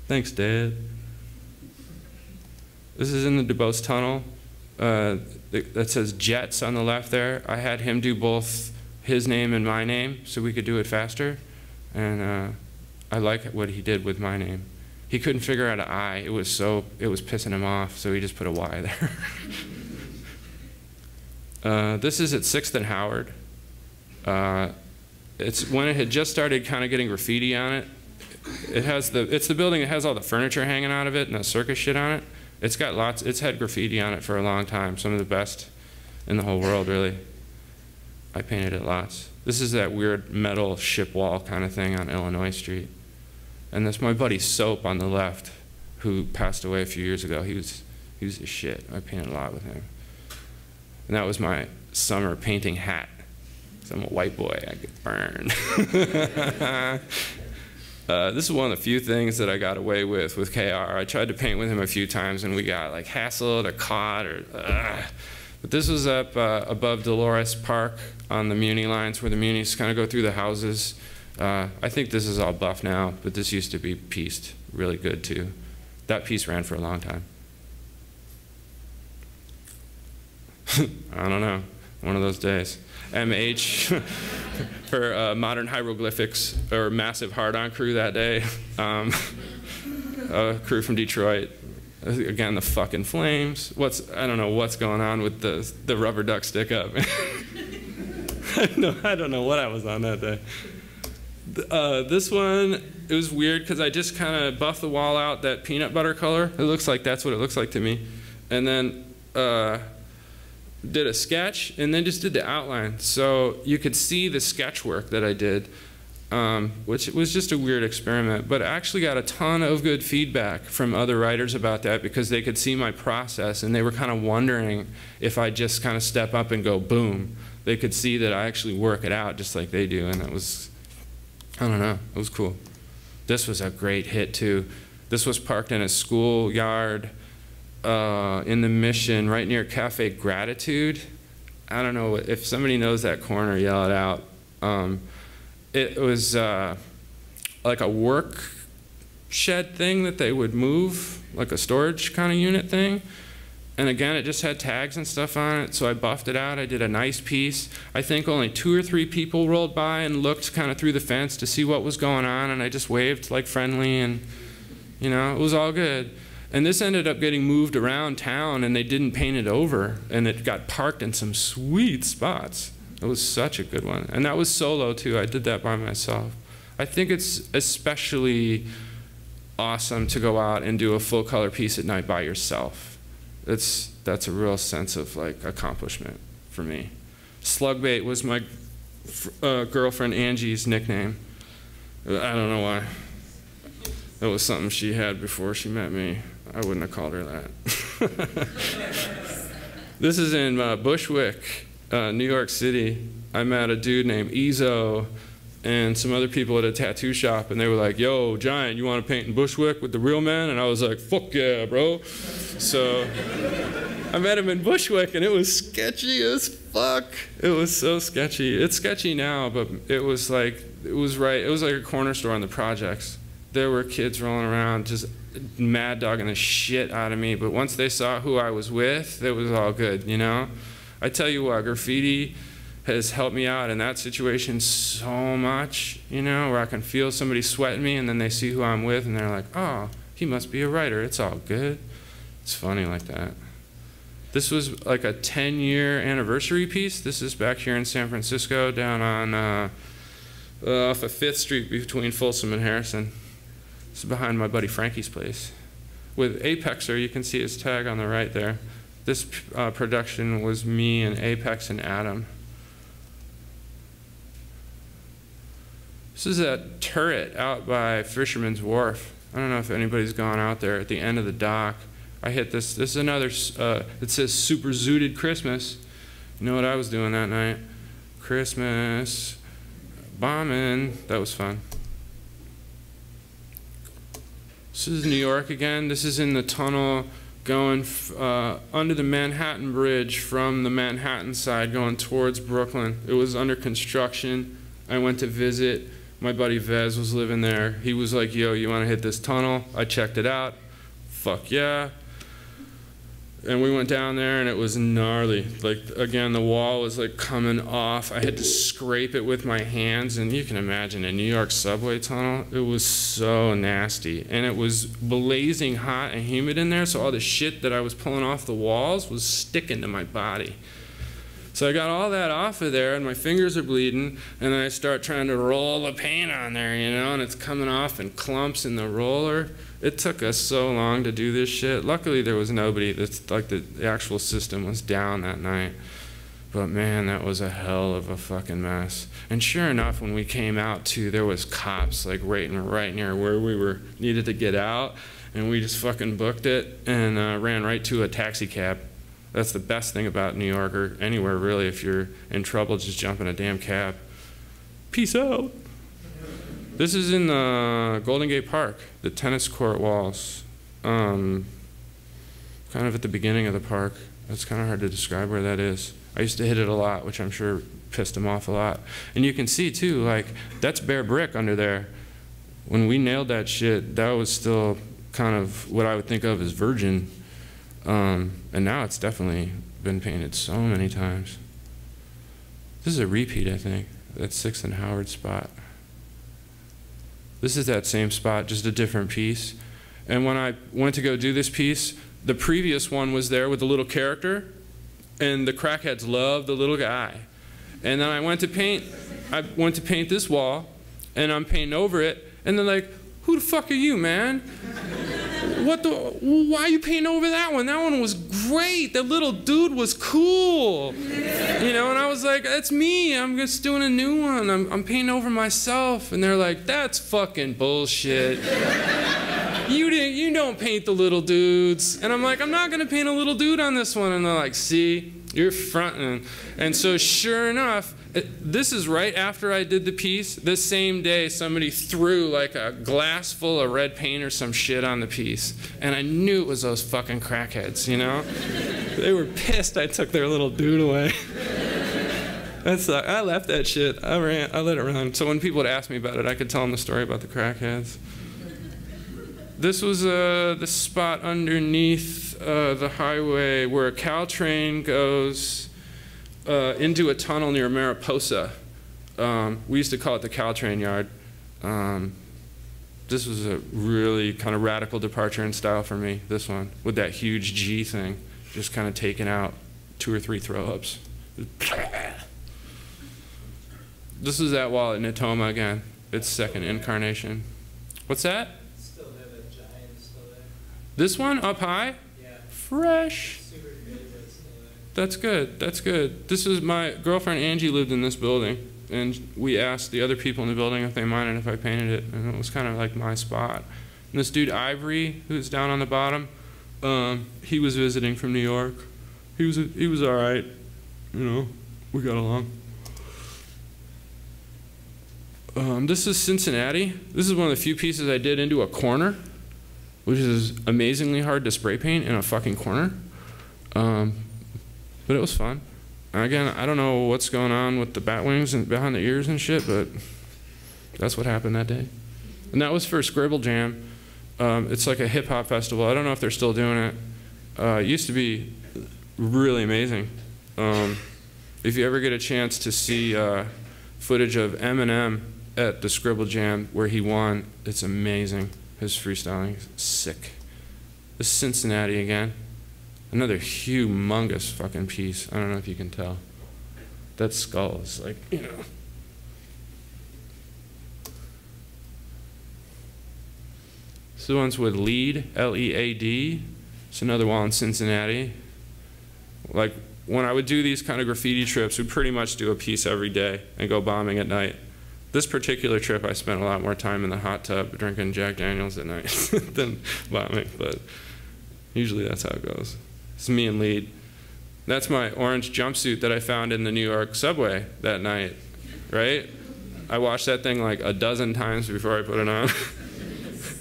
Speaker 1: Thanks, Dad. This is in the Dubose Tunnel. That says Jets on the left there. I had him do both his name and my name so we could do it faster. And I like what he did with my name. He couldn't figure out an I. It was pissing him off, so he just put a Y there. This is at 6th and Howard. It's when it had just started kind of getting graffiti on it. It's the building that has all the furniture hanging out of it and the circus shit on it. It's had graffiti on it for a long time, some of the best in the whole world, really. I painted it lots. This is that weird metal ship wall kind of thing on Illinois Street. And that's my buddy Soap on the left, who passed away a few years ago. He was the shit. I painted a lot with him. And that was my summer painting hat. So I'm a white boy, I get burned. This is one of the few things that I got away with KR. I tried to paint with him a few times and we got like hassled or caught or But this was up above Dolores Park on the Muni lines where the Munis kind of go through the houses. I think this is all buff now, but this used to be pieced really good too. That piece ran for a long time. I don't know, one of those days. MH for modern hieroglyphics or massive hard-on crew that day. A crew from Detroit. Again, the fucking flames. I don't know what's going on with the rubber duck stick up. I don't know what I was on that day. This one, it was weird because I just kind of buffed the wall out that peanut butter color. It looks like that's what it looks like to me. And then did a sketch and then just did the outline. So you could see the sketch work that I did, which was just a weird experiment. But I actually got a ton of good feedback from other writers about that because they could see my process and they were kind of wondering if I just kind of step up and go boom. They could see that I actually work it out just like they do, and it was, I don't know, it was cool. This was a great hit too. This was parked in a schoolyard in the Mission right near Cafe Gratitude. I don't know, if somebody knows that corner, yell it out. It was like a work shed thing that they would move, like a storage kind of unit thing. And again, it just had tags and stuff on it, so I buffed it out. I did a nice piece. I think only 2 or 3 people rolled by and looked kind of through the fence to see what was going on, and I just waved like friendly, and you know, it was all good. And this ended up getting moved around town, and they didn't paint it over, and it got parked in some sweet spots. It was such a good one. And that was solo too. I did that by myself. I think it's especially awesome to go out and do a full color piece at night by yourself. That's a real sense of like accomplishment for me. Slugbait was my girlfriend Angie's nickname. I don't know why. That was something she had before she met me. I wouldn't have called her that. This is in Bushwick, New York City. I met a dude named Ezo and some other people at a tattoo shop, and they were like, yo, Giant, you want to paint in Bushwick with the real men? And I was like, fuck yeah, bro. So I met him in Bushwick, and it was sketchy as fuck. It was so sketchy. It's sketchy now, but it was like a corner store on the projects. There were kids rolling around just mad dogging the shit out of me, but once they saw who I was with, it was all good, you know? I tell you what, graffiti has helped me out in that situation so much, you know, where I can feel somebody sweating me and then they see who I'm with and they're like, oh, he must be a writer, it's all good. It's funny like that. This was like a 10-year anniversary piece. This is back here in San Francisco down on off of 5th Street between Folsom and Harrison. This is behind my buddy Frankie's place. With Apexer, you can see his tag on the right there. This production was me and Apex and Adam. This is that turret out by Fisherman's Wharf. I don't know if anybody's gone out there at the end of the dock. I hit this. This is another, it says Super Zooted Christmas. You know what I was doing that night? Christmas, bombing. That was fun. This is New York again. This is in the tunnel going under the Manhattan Bridge from the Manhattan side going towards Brooklyn. It was under construction. I went to visit. My buddy Vez was living there. He was like, yo, you want to hit this tunnel? I checked it out. Fuck yeah. And we went down there and it was gnarly. Like, again, the wall was like coming off. I had to scrape it with my hands, and you can imagine a New York subway tunnel. It was so nasty. And it was blazing hot and humid in there, so all the shit that I was pulling off the walls was sticking to my body. So I got all that off of there, and my fingers are bleeding, and then I start trying to roll the paint on there, you know, and it's coming off in clumps in the roller. It took us so long to do this shit. Luckily, there was nobody. That's like the actual system was down that night. But man, that was a hell of a fucking mess. And sure enough, when we came out too, there was cops like right near where we were needed to get out, and we just fucking booked it and ran right to a taxi cab. That's the best thing about New York, or anywhere really. If you're in trouble, just jump in a damn cab. Peace out. This is in Golden Gate Park, the tennis court walls. Kind of at the beginning of the park. It's kind of hard to describe where that is. I used to hit it a lot, which I'm sure pissed him off a lot. And you can see too, like, that's bare brick under there. When we nailed that shit, that was still kind of what I would think of as virgin. And now it's definitely been painted so many times. This is a repeat, I think. That's 6th and Howard spot. This is that same spot, just a different piece. And when I went to go do this piece, the previous one was there with the little character, and the crackheads loved the little guy. And then I went to paint this wall, and I'm painting over it, and they're like, who the fuck are you, man? Why are you painting over that one? That one was great. That little dude was cool. You know, and I was like, that's me. I'm just doing a new one. I'm painting over myself. And they're like, that's fucking bullshit. You don't paint the little dudes. And I'm like, I'm not gonna paint a little dude on this one. And they're like, see, you're fronting. And so sure enough, this is right after I did the piece. This same day, somebody threw like a glass full of red paint or some shit on the piece. And I knew it was those fucking crackheads, you know? They were pissed I took their little dude away. I left that shit. I let it run. So when people would ask me about it, I could tell them the story about the crackheads. This was the spot underneath the highway where a Caltrain goes into a tunnel near Mariposa. We used to call it the Caltrain yard. This was a really kind of radical departure in style for me, this one, with that huge G thing, just kind of taking out 2 or 3 throw-ups. This is that wall at Natoma again, its second incarnation. What's that?
Speaker 2: Still there, that giant is still there.
Speaker 1: This one, up high?
Speaker 2: Yeah.
Speaker 1: Fresh.
Speaker 2: Super big, but it's still there.
Speaker 1: That's good, that's good. This is my girlfriend Angie lived in this building, and we asked the other people in the building if they minded if I painted it, and it was kind of like my spot. And this dude Ivory, who's down on the bottom, he was visiting from New York. He was all right, you know, we got along. This is Cincinnati. This is one of the few pieces I did into a corner, which is amazingly hard to spray paint in a fucking corner. But it was fun. And again, I don't know what's going on with the bat wings and behind the ears and shit, but that's what happened that day. And that was for Scribble Jam. It's like a hip hop festival. I don't know if they're still doing it. It used to be really amazing. If you ever get a chance to see footage of Eminem at the Scribble Jam where he won, it's amazing. His freestyling is sick. This is Cincinnati again. Another humongous fucking piece. I don't know if you can tell. That skull is like, you know. So the one's with Lead, L-E-A-D. It's another wall in Cincinnati. Like, when I would do these kind of graffiti trips, we'd pretty much do a piece every day and go bombing at night. This particular trip, I spent a lot more time in the hot tub drinking Jack Daniels at night than bombing, but usually that's how it goes. It's me and Lead. That's my orange jumpsuit that I found in the New York subway that night, right? I washed that thing like a dozen times before I put it on.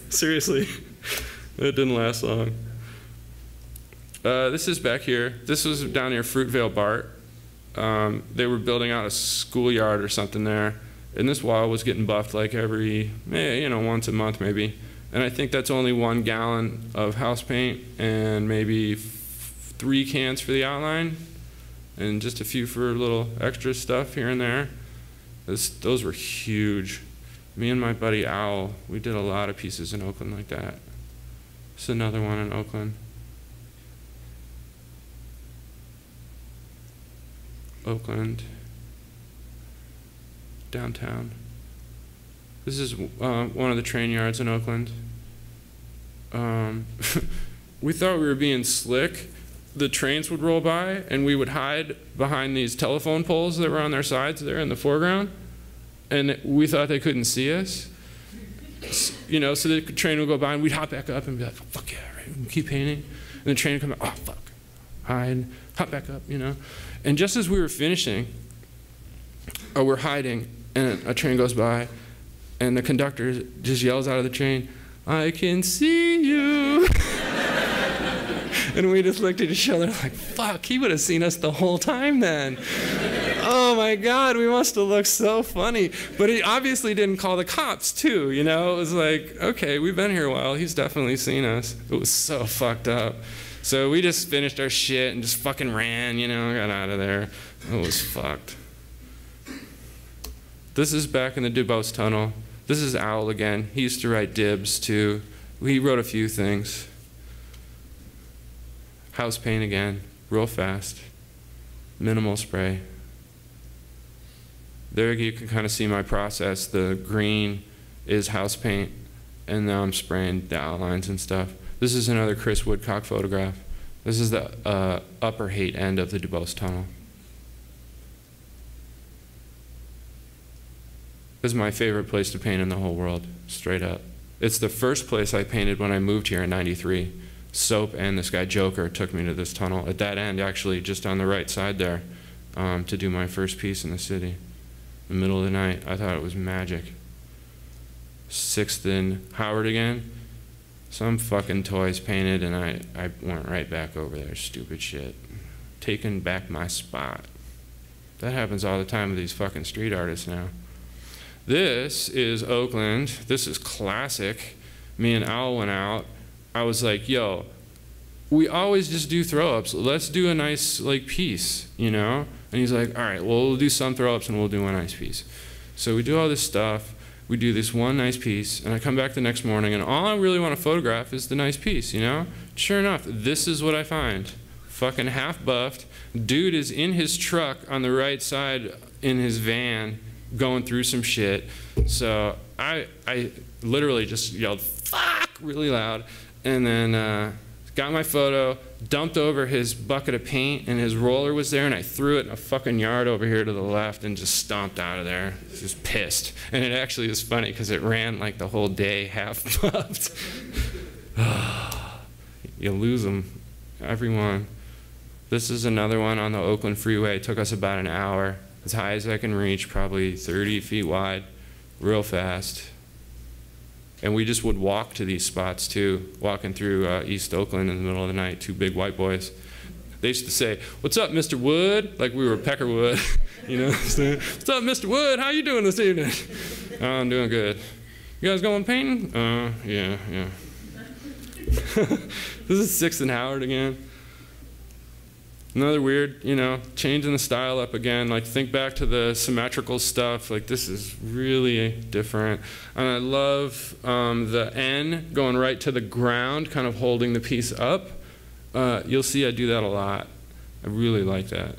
Speaker 1: Seriously, it didn't last long. This is back here. This was down near Fruitvale Bart. They were building out a schoolyard or something there, and this wall was getting buffed like every, you know, once a month maybe. And I think that's only 1 gallon of house paint and maybe 3 cans for the outline, and just a few for little extra stuff here and there. Those were huge. Me and my buddy Owl, we did a lot of pieces in Oakland like that. This is another one in Oakland. Oakland, downtown. This is one of the train yards in Oakland. We thought we were being slick. The trains would roll by and we would hide behind these telephone poles that were on their sides there in the foreground, and we thought they couldn't see us. You know, so the train would go by and we'd hop back up and be like, fuck yeah, right? And keep painting. And the train would come back, oh fuck, hide, hop back up, you know. And just as we were finishing, we're hiding, and a train goes by, and the conductor just yells out of the train, I can see you. And we just looked at each other like, fuck, he would have seen us the whole time then. Oh my God, we must have looked so funny. But he obviously didn't call the cops too, you know? It was like, okay, we've been here a while, he's definitely seen us. It was so fucked up. So we just finished our shit and just fucking ran, you know, got out of there. It was fucked. This is back in the Dubose Tunnel. This is Owl again. He used to write Dibs too. He wrote a few things. House paint again, real fast. Minimal spray. There you can kind of see my process. The green is house paint, and now I'm spraying the outlines and stuff. This is another Chris Woodcock photograph. This is the upper Haight end of the Dubose Tunnel. This is my favorite place to paint in the whole world, straight up. It's the first place I painted when I moved here in '93. Soap and this guy Joker took me to this tunnel at that end, actually just on the right side there, to do my first piece in the city. In the middle of the night, I thought it was magic. 6th and Howard again. Some fucking toys painted, and I went right back over there. Stupid shit. Taking back my spot. That happens all the time with these fucking street artists now. This is Oakland. This is classic. Me and Al went out. I was like, yo, we always just do throw-ups. Let's do a nice like piece, you know? And he's like, all right, well, we'll do some throw-ups and we'll do one nice piece. So we do all this stuff. We do this one nice piece, and I come back the next morning, and all I really want to photograph is the nice piece, you know? Sure enough, this is what I find. Fucking half buffed. Dude is in his truck on the right side in his van going through some shit. So I literally just yelled, fuck, really loud, and then got my photo, dumped over his bucket of paint, and his roller was there, and I threw it in a fucking yard over here to the left and just stomped out of there. Just pissed. And it actually is funny because it ran like the whole day half buffed. You lose them, everyone. This is another one on the Oakland freeway. It took us about an hour, as high as I can reach, probably 30 feet wide, real fast. And we just would walk to these spots too, walking through East Oakland in the middle of the night, 2 big white boys. They used to say, "What's up, Mr. Wood?" Like we were Peckerwood, you know. "What's up, Mr. Wood? How you doing this evening?" "Oh, I'm doing good." "You guys going painting?" Yeah. This is 6th and Howard again. Another weird, you know, changing the style up again. Like think back to the symmetrical stuff. Like this is really different. And I love the N going right to the ground, kind of holding the piece up. You'll see I do that a lot. I really like that.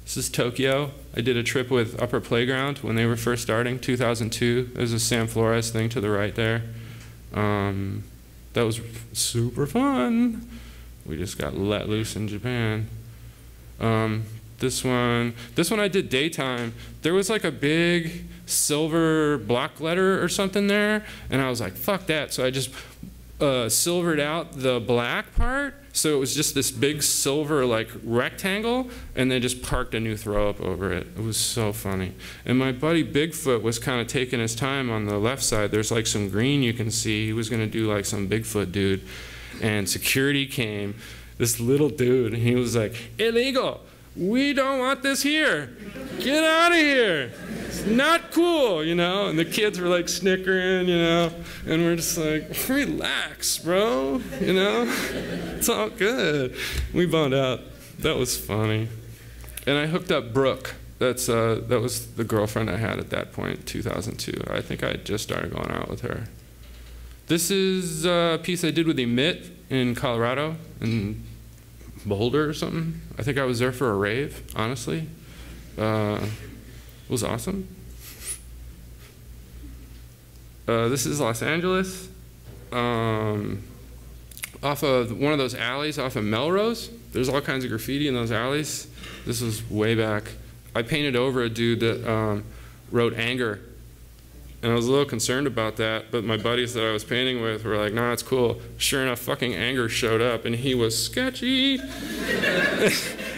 Speaker 1: This is Tokyo. I did a trip with Upper Playground when they were first starting, 2002. There's a Sam Flores thing to the right there. That was super fun. We just got let loose in Japan. This one I did daytime. There was like a big silver block letter or something there, and I was like, fuck that. So I just silvered out the black part, so it was just this big silver like rectangle, and then just parked a new throw up over it. It was so funny. And my buddy Bigfoot was kind of taking his time on the left side. There's like some green you can see. He was gonna do like some Bigfoot dude. And security came, this little dude, and he was like, "Illegal, we don't want this here. Get out of here. It's not cool," you know? And the kids were like snickering, you know? And we're just like, relax, bro, you know? It's all good. We boned out. That was funny. And I hooked up Brooke. That was the girlfriend I had at that point, 2002. I think I had just started going out with her. This is a piece I did with Emit in Colorado, in Boulder or something. I think I was there for a rave, honestly. It was awesome. This is Los Angeles. Off of one of those alleys off of Melrose. There's all kinds of graffiti in those alleys. This was way back. I painted over a dude that wrote "anger." And I was a little concerned about that, but my buddies that I was painting with were like, "Nah, it's cool." Sure enough, fucking Anger showed up, and he was sketchy.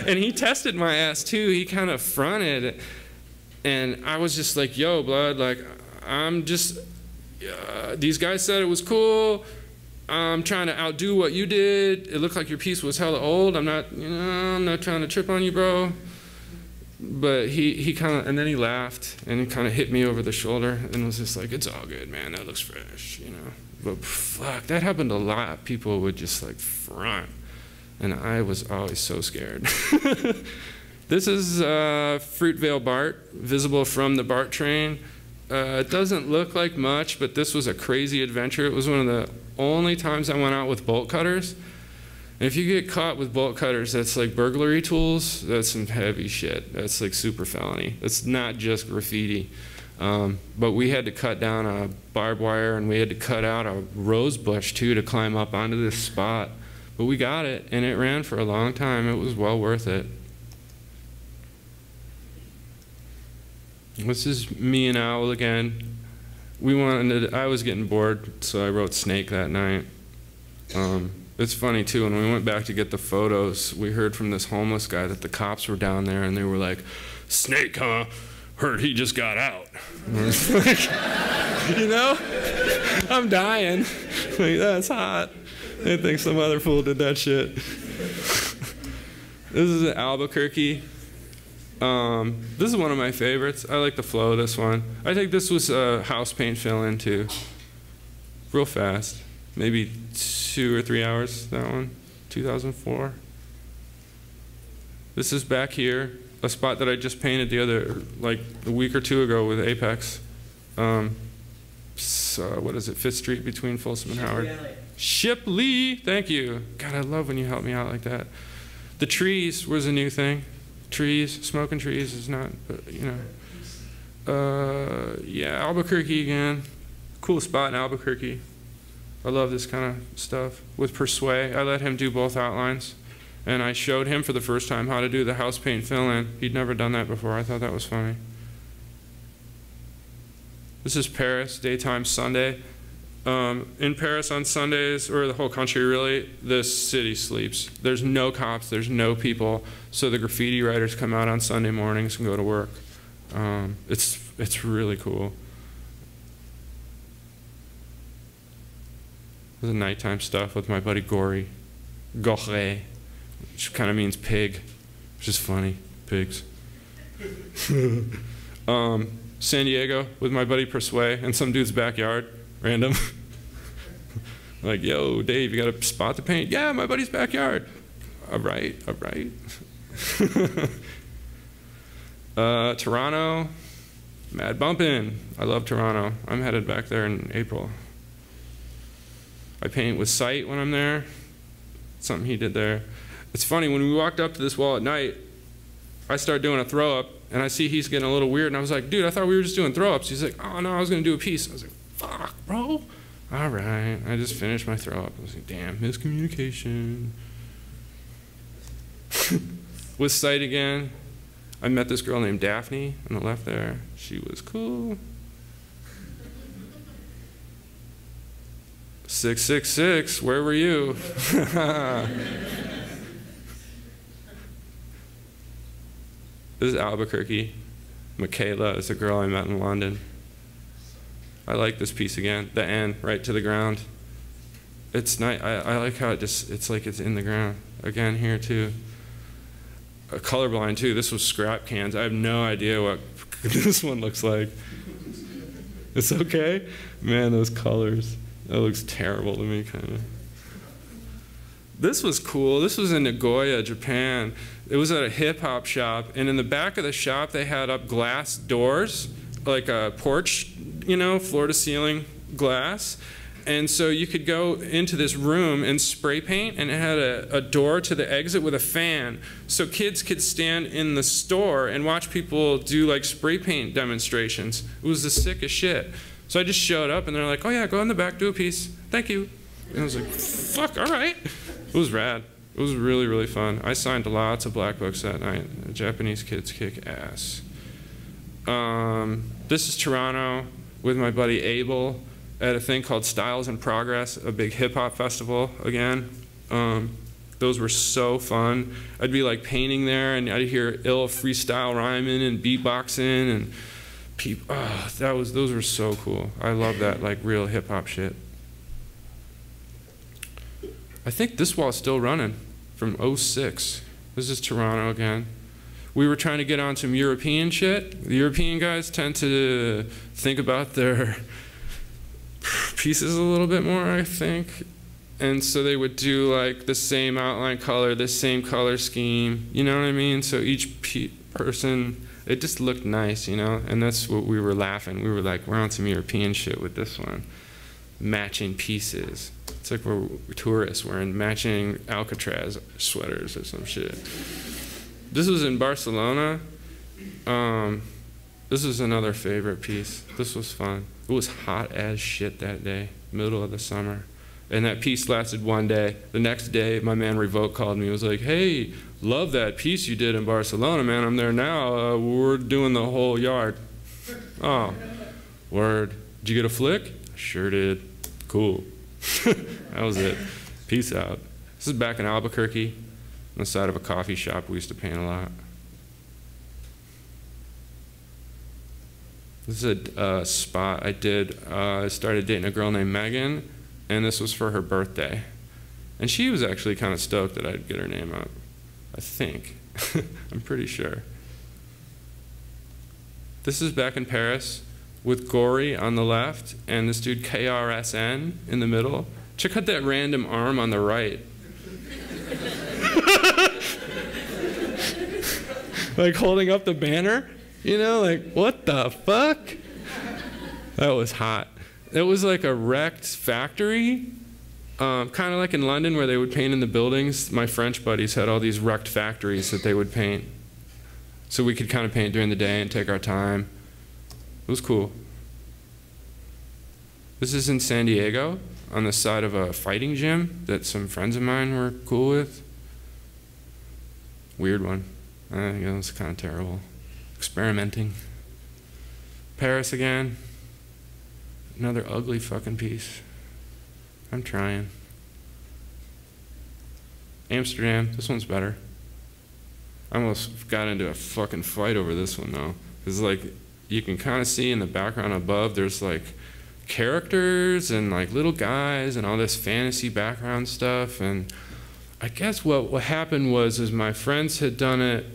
Speaker 1: And he tested my ass too. He kind of fronted, and I was just like, "Yo, blood, like, I'm just, these guys said it was cool. I'm trying to outdo what you did. It looked like your piece was hella old. I'm not, you know, I'm not trying to trip on you, bro." But he kind of, and then he laughed, and he kind of hit me over the shoulder, and was just like, "It's all good, man, that looks fresh," you know. But fuck, that happened a lot. People would just like front, and I was always so scared. This is Fruitvale BART, visible from the BART train. It doesn't look like much, but this was a crazy adventure. It was one of the only times I went out with bolt cutters. And if you get caught with bolt cutters, that's like burglary tools, that's some heavy shit. That's like super felony. It's not just graffiti. But we had to cut down a barbed wire, and we had to cut out a rose bush too to climb up onto this spot. But we got it, and it ran for a long time. It was well worth it. This is me and Owl again. I was getting bored, so I wrote Snake that night. It's funny too, when we went back to get the photos, we heard from this homeless guy that the cops were down there, and they were like, "Snake, huh? Heard he just got out." And I was like, you know, I'm dying. Like, that's hot. They think some other fool did that shit. This is in Albuquerque. This is one of my favorites. I like the flow of this one. I think this was a house paint fill-in too. Real fast. Maybe 2 or 3 hours, that one. 2004. This is back here, a spot that I just painted like a week or two ago with Apex. So what is it, 5th Street between Folsom and Howard? Shipley, thank you. God, I love when you help me out like that. The trees was a new thing. Trees, smoking trees is not, but, you know. Yeah, Albuquerque again. Cool spot in Albuquerque. I love this kind of stuff. With Persuade, I let him do both outlines. And I showed him for the first time how to do the house paint fill-in. He'd never done that before. I thought that was funny. This is Paris, daytime Sunday. In Paris on Sundays, or the whole country really, this city sleeps. There's no cops, there's no people, so the graffiti writers come out on Sunday mornings and go to work. It's really cool. This is nighttime stuff with my buddy Gory, which kind of means pig, which is funny, pigs. San Diego with my buddy Persuade in some dude's backyard. Random. Like, yo, Dave, you got a spot to paint? Yeah, my buddy's backyard. All right, all right. Toronto, Mad Bumpin'. I love Toronto. I'm headed back there in April. I paint with Sight when I'm there. Something he did there. It's funny, when we walked up to this wall at night, I started doing a throw up, and I see he's getting a little weird, and I was like, dude, I thought we were just doing throw ups. He's like, oh no, I was gonna do a piece. I was like, fuck, bro. All right, I just finished my throw up. I was like, damn, miscommunication. With Sight again, I met this girl named Daphne on the left there. She was cool. 666, where were you? This is Albuquerque. Michaela is a girl I met in London. I like this piece again, the N, right to the ground. It's nice. I like how it's like it's in the ground. Again, here too. Colorblind too. This was scrap cans. I have no idea what this one looks like. It's okay? Man, those colors. That looks terrible to me, kind of. This was cool. This was in Nagoya, Japan. It was at a hip-hop shop, and in the back of the shop, they had up glass doors, like a porch, you know, floor-to-ceiling glass. And so you could go into this room and spray paint, and it had a door to the exit with a fan. So kids could stand in the store and watch people do like spray paint demonstrations. It was the sickest shit. So I just showed up, and they're like, oh yeah, go in the back, do a piece. Thank you. And I was like, fuck, all right. It was rad. It was really, really fun. I signed lots of black books that night. The Japanese kids kick ass. This is Toronto with my buddy Abel at a thing called Styles in Progress, a big hip-hop festival again. Those were so fun. I'd be like painting there, and I'd hear ill freestyle rhyming and beatboxing, and people, those were so cool. I love that, like, real hip-hop shit. I think this wall's still running from '06. This is Toronto again. We were trying to get on some European shit. The European guys tend to think about their pieces a little bit more, I think. And so they would do like the same outline color, the same color scheme, you know what I mean? So each person, it just looked nice, you know? And that's what we were laughing. We were like, we're on some European shit with this one. Matching pieces. It's like we're tourists wearing matching Alcatraz sweaters or some shit. This was in Barcelona. This is another favorite piece. This was fun. It was hot as shit that day, middle of the summer. And that piece lasted one day. The next day, my man Revoke called me. He was like, hey, love that piece you did in Barcelona, man. I'm there now. We're doing the whole yard. Oh, word. Did you get a flick? Sure did. Cool. That was it. Peace out. This is back in Albuquerque, on the side of a coffee shop we used to paint a lot. This is a spot I did. I started dating a girl named Megan, and this was for her birthday. And she was actually kind of stoked that I'd get her name up. I think. I'm pretty sure. This is back in Paris with Gory on the left and this dude KRSN in the middle. Check out that random arm on the right. Like holding up the banner. You know, like, what the fuck? That was hot. It was like a wrecked factory, kind of like in London where they would paint in the buildings. My French buddies had all these wrecked factories that they would paint. So we could kind of paint during the day and take our time. It was cool. This is in San Diego on the side of a fighting gym that some friends of mine were cool with. Weird one. I think it was kind of terrible. Experimenting. Paris again. Another ugly fucking piece. I'm trying. Amsterdam. This one's better. I almost got into a fucking fight over this one though. Because like you can kind of see in the background above there's like characters and like little guys and all this fantasy background stuff. And I guess what happened was is my friends had done it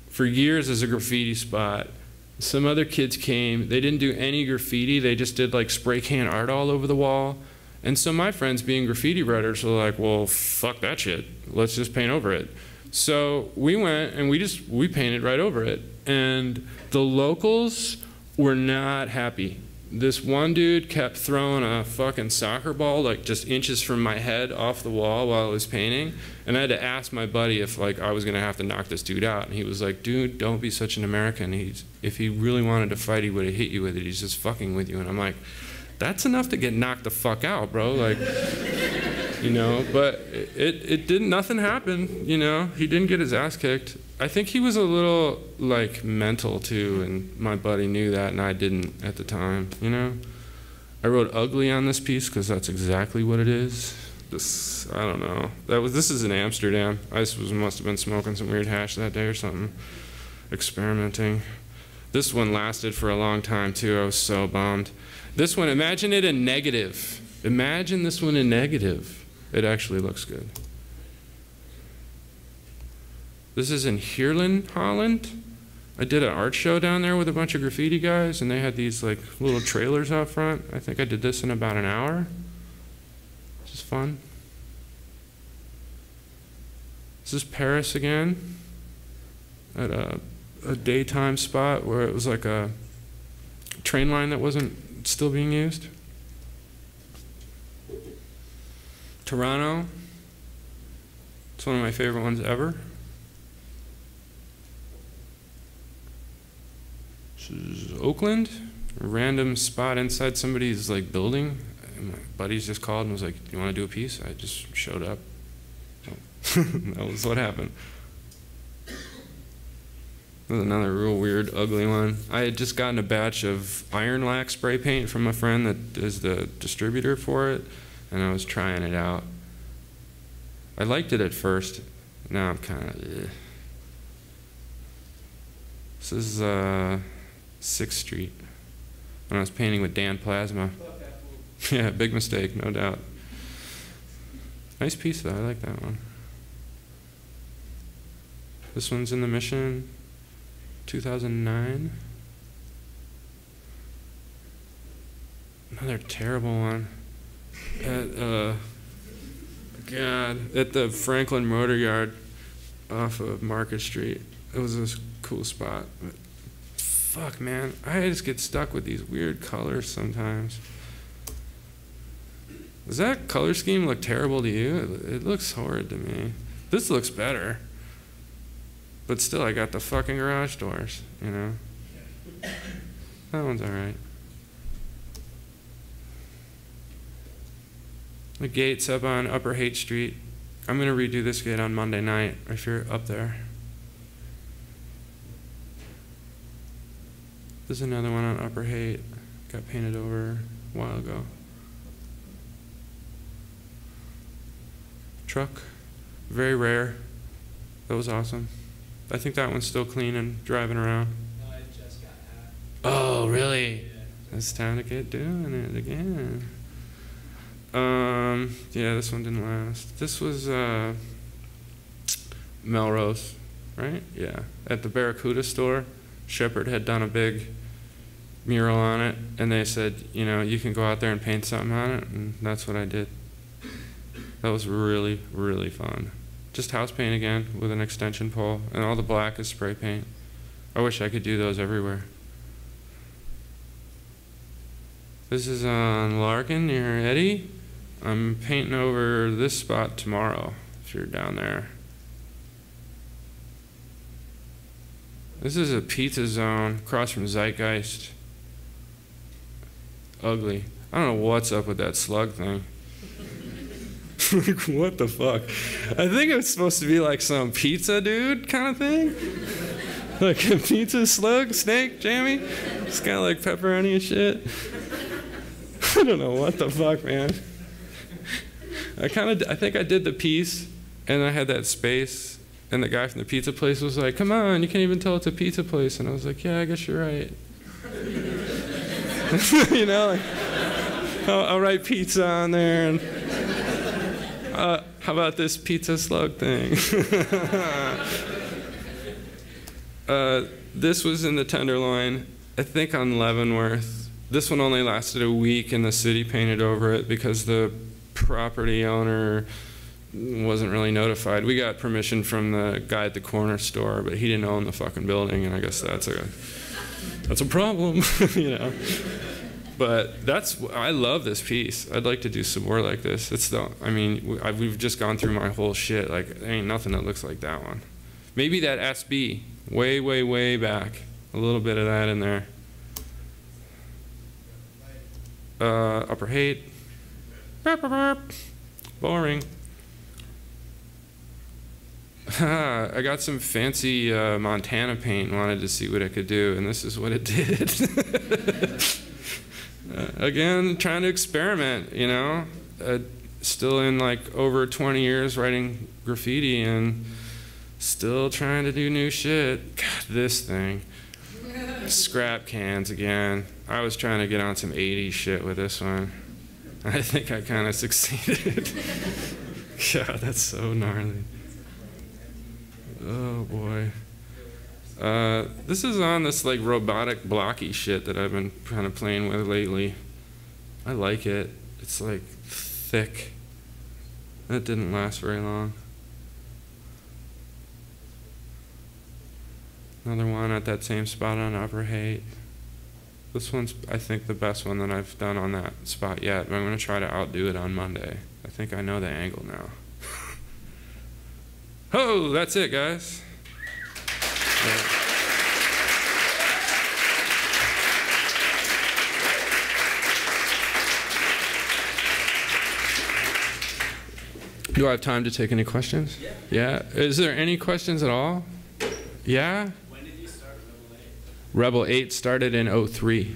Speaker 1: for years as a graffiti spot. Some other kids came, they didn't do any graffiti, they just did like spray can art all over the wall. And so my friends being graffiti writers were like, well, fuck that shit, let's just paint over it. So we went and we painted right over it. And the locals were not happy. This one dude kept throwing a fucking soccer ball like just inches from my head off the wall while I was painting. And I had to ask my buddy if like I was gonna have to knock this dude out. And he was like, dude, don't be such an American. If he really wanted to fight, he would have hit you with it. He's just fucking with you. And I'm like, that's enough to get knocked the fuck out, bro. Like, you know, but it didn't, nothing happened, you know. He didn't get his ass kicked. I think he was a little like mental too, and my buddy knew that and I didn't at the time, you know. I wrote ugly on this piece because that's exactly what it is. This, I don't know. This is in Amsterdam. I must have been smoking some weird hash that day or something, experimenting. This one lasted for a long time too. I was so bummed. This one, imagine it in negative. Imagine this one in negative. It actually looks good. This is in Heerlen, Holland. I did an art show down there with a bunch of graffiti guys, and they had these like little trailers out front. I think I did this in about an hour. This is fun. This is Paris again, at a daytime spot where it was like a train line that wasn't still being used. Toronto. It's one of my favorite ones ever. This is Oakland, a random spot inside somebody's like building. And my buddies just called and was like, "You want to do a piece?" I just showed up. So that was what happened. This is another real weird, ugly one. I had just gotten a batch of iron lac spray paint from a friend that is the distributor for it, and I was trying it out. I liked it at first. Now I'm kind of. This is 6th Street. When I was painting with Dan Plasma. Yeah, big mistake, no doubt. Nice piece though. I like that one. This one's in the Mission. 2009. Another terrible one. At the Franklin Motor Yard off of Market Street. It was a cool spot. But fuck, man. I just get stuck with these weird colors sometimes. Does that color scheme look terrible to you? It looks horrid to me. This looks better. But still, I got the fucking garage doors, you know? That one's all right. The gate's up on Upper Haight Street. I'm going to redo this gate on Monday night, if you're up there. There's another one on Upper Haight. Got painted over a while ago. Truck, very rare. That was awesome. I think that one's still clean and driving around.
Speaker 2: No, I just got hacked.
Speaker 1: Oh, really?
Speaker 2: Yeah.
Speaker 1: It's time to get doing it again. Yeah, this one didn't last. This was Melrose, right? Yeah. At the Barracuda store, Shepherd had done a big mural on it, and they said, you know, you can go out there and paint something on it, and that's what I did. That was really, really fun. Just house paint again with an extension pole, and all the black is spray paint. I wish I could do those everywhere. This is on Larkin near Eddy. I'm painting over this spot tomorrow, if you're down there. This is a pizza zone across from Zeitgeist. Ugly. I don't know what's up with that slug thing. Like, what the fuck? I think it was supposed to be like some pizza dude kind of thing. Like a pizza slug, snake, jammy. It's kind of like pepperoni and shit. I don't know what the fuck, man. I think I did the piece, and I had that space, and the guy from the pizza place was like, come on, you can't even tell it's a pizza place. And I was like, yeah, I guess you're right. You know, like, I'll write pizza on there, and how about this pizza slug thing? This was in the Tenderloin, I think on Leavenworth. This one only lasted a week, and the city painted over it because the property owner wasn't really notified. We got permission from the guy at the corner store, but he didn't own the fucking building, and I guess that's a problem, you know. But I love this piece. I'd like to do some more like this. We've just gone through my whole shit. Like, there ain't nothing that looks like that one. Maybe that SB, way, way, way back. A little bit of that in there. Upper Haight. Boring. I got some fancy Montana paint, wanted to see what it could do, and this is what it did. Again, trying to experiment, you know. Still in like over 20 years writing graffiti and still trying to do new shit. God, this thing. Scrap cans again. I was trying to get on some 80s shit with this one. I think I kind of succeeded. God, that's so gnarly. Oh boy. This is on this like robotic blocky shit that I've been kind of playing with lately. I like it. It's like thick. That didn't last very long. Another one at that same spot on Upper Haight. This one's, I think, the best one that I've done on that spot yet. But I'm going to try to outdo it on Monday. I think I know the angle now. Oh, that's it, guys. Do I have time to take any questions? Yeah. Is there any questions at all? Yeah?
Speaker 2: When did you start
Speaker 1: Rebel 8 started in '03.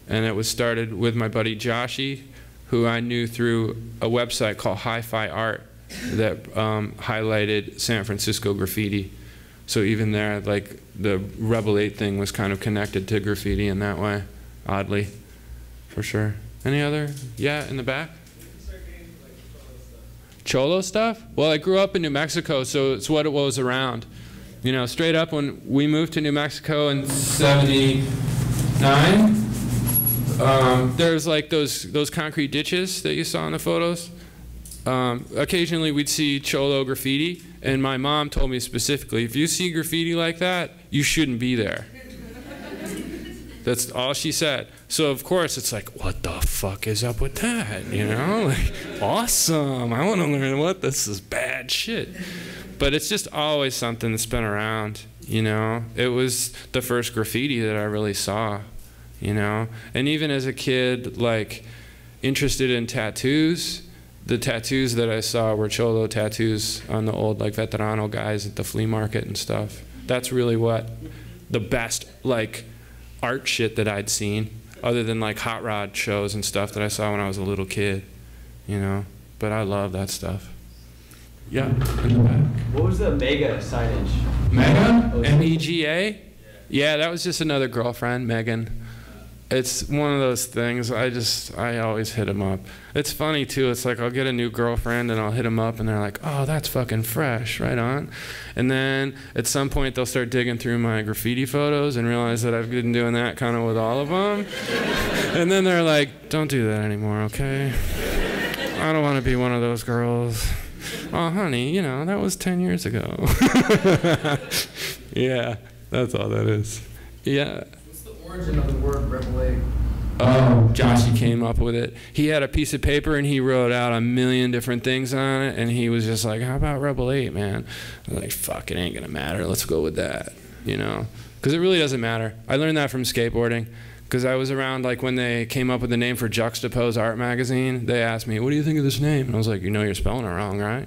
Speaker 1: And it was started with my buddy Joshy, who I knew through a website called Hi-Fi Art that highlighted San Francisco graffiti. So even there, like, the Rebel 8 thing was kind of connected to graffiti in that way, oddly, for sure. Any other? Yeah, in the back? Cholo stuff? Well, I grew up in New Mexico, so it's what it was around. You know, straight up when we moved to New Mexico in '79, there's like those concrete ditches that you saw in the photos. Occasionally we'd see Cholo graffiti, and my mom told me specifically, if you see graffiti like that, you shouldn't be there. That's all she said. So of course it's like, what the fuck is up with that? You know, like, awesome. I want to learn what this is bad shit. But it's just always something that's been around. You know, it was the first graffiti that I really saw. You know, and even as a kid, like interested in tattoos. The tattoos that I saw were cholo tattoos on the old like veterano guys at the flea market and stuff. That's really what the best like art shit that I'd seen, other than like hot rod shows and stuff that I saw when I was a little kid, you know. But I love that stuff. Yeah, in the back.
Speaker 3: What was the Mega signage?
Speaker 1: Mega? M-E-G-A? Yeah, that was just another girlfriend, Megan. It's one of those things, I always hit them up. It's funny too, it's like I'll get a new girlfriend and I'll hit them up and they're like, oh, that's fucking fresh, right on. And then at some point they'll start digging through my graffiti photos and realize that I've been doing that kind of with all of them. And then they're like, don't do that anymore, okay? I don't want to be one of those girls. Oh, honey, you know, that was 10 years ago. Yeah, that's all that is. Yeah.
Speaker 2: Origin of the word Rebel 8.
Speaker 1: Oh, Joshy came up with it. He had a piece of paper and he wrote out a million different things on it, and he was just like, how about Rebel 8, man? I'm like, fuck, it ain't gonna matter. Let's go with that, you know? Because it really doesn't matter. I learned that from skateboarding, because I was around like when they came up with the name for Juxtapose Art Magazine. They asked me, what do you think of this name? And I was like, you know you're spelling it wrong, right?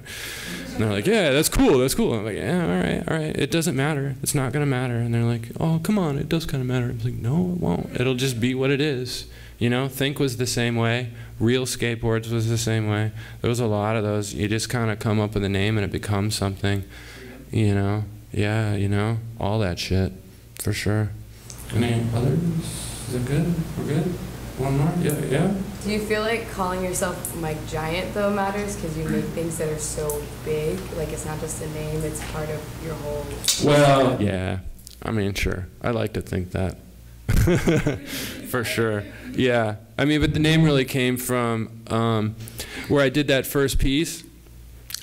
Speaker 1: And they're like, yeah, that's cool, that's cool. I'm like, yeah, all right, it doesn't matter. It's not gonna matter. And they're like, oh, come on, it does kind of matter. I was like, no, it won't. It'll just be what it is. You know, Think was the same way. Real Skateboards was the same way. There was a lot of those. You just kind of come up with a name and it becomes something, you know? Yeah, you know, all that shit, for sure. Any others? Is it good? We're good? One more? Yeah?
Speaker 4: Do you feel like calling yourself Mike Giant, though, matters? Because you make things that are so big. Like, it's not just a name, it's part of your whole...
Speaker 1: Well, yeah. I mean, sure. I like to think that. For sure. Yeah. I mean, but the name really came from where I did that first piece.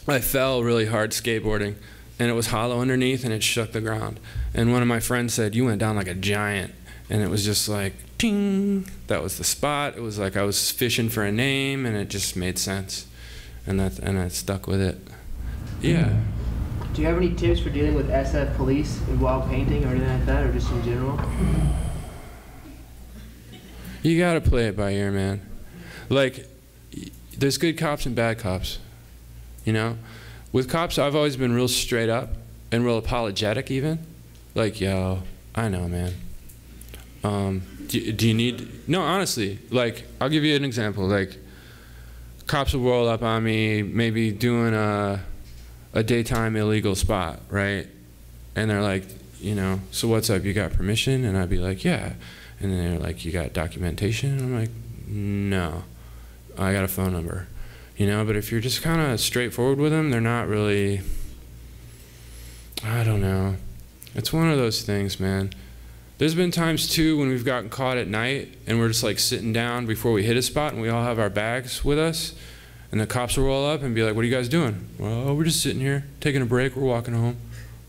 Speaker 1: I fell really hard skateboarding, and it was hollow underneath, and it shook the ground. And one of my friends said, you went down like a giant. And it was just like, ting, that was the spot. It was like I was fishing for a name, and it just made sense. And I stuck with it. Yeah.
Speaker 5: Do you have any tips for dealing with SF police while painting or anything like that, or just in general?
Speaker 1: You gotta play it by ear, man. Like, there's good cops and bad cops, you know? With cops, I've always been real straight up and real apologetic even. Like, yo, I know, man. Do you need, no, honestly, like, I'll give you an example. Like, cops will roll up on me, maybe doing a daytime illegal spot, right? And they're like, you know, so what's up, you got permission? And I'd be like, yeah. And then they're like, you got documentation? And I'm like, no, I got a phone number. You know, but if you're just kind of straightforward with them, they're not really, I don't know. It's one of those things, man. There's been times too when we've gotten caught at night and we're just like sitting down before we hit a spot and we all have our bags with us, and the cops will roll up and be like, what are you guys doing? Well, we're just sitting here, taking a break, we're walking home.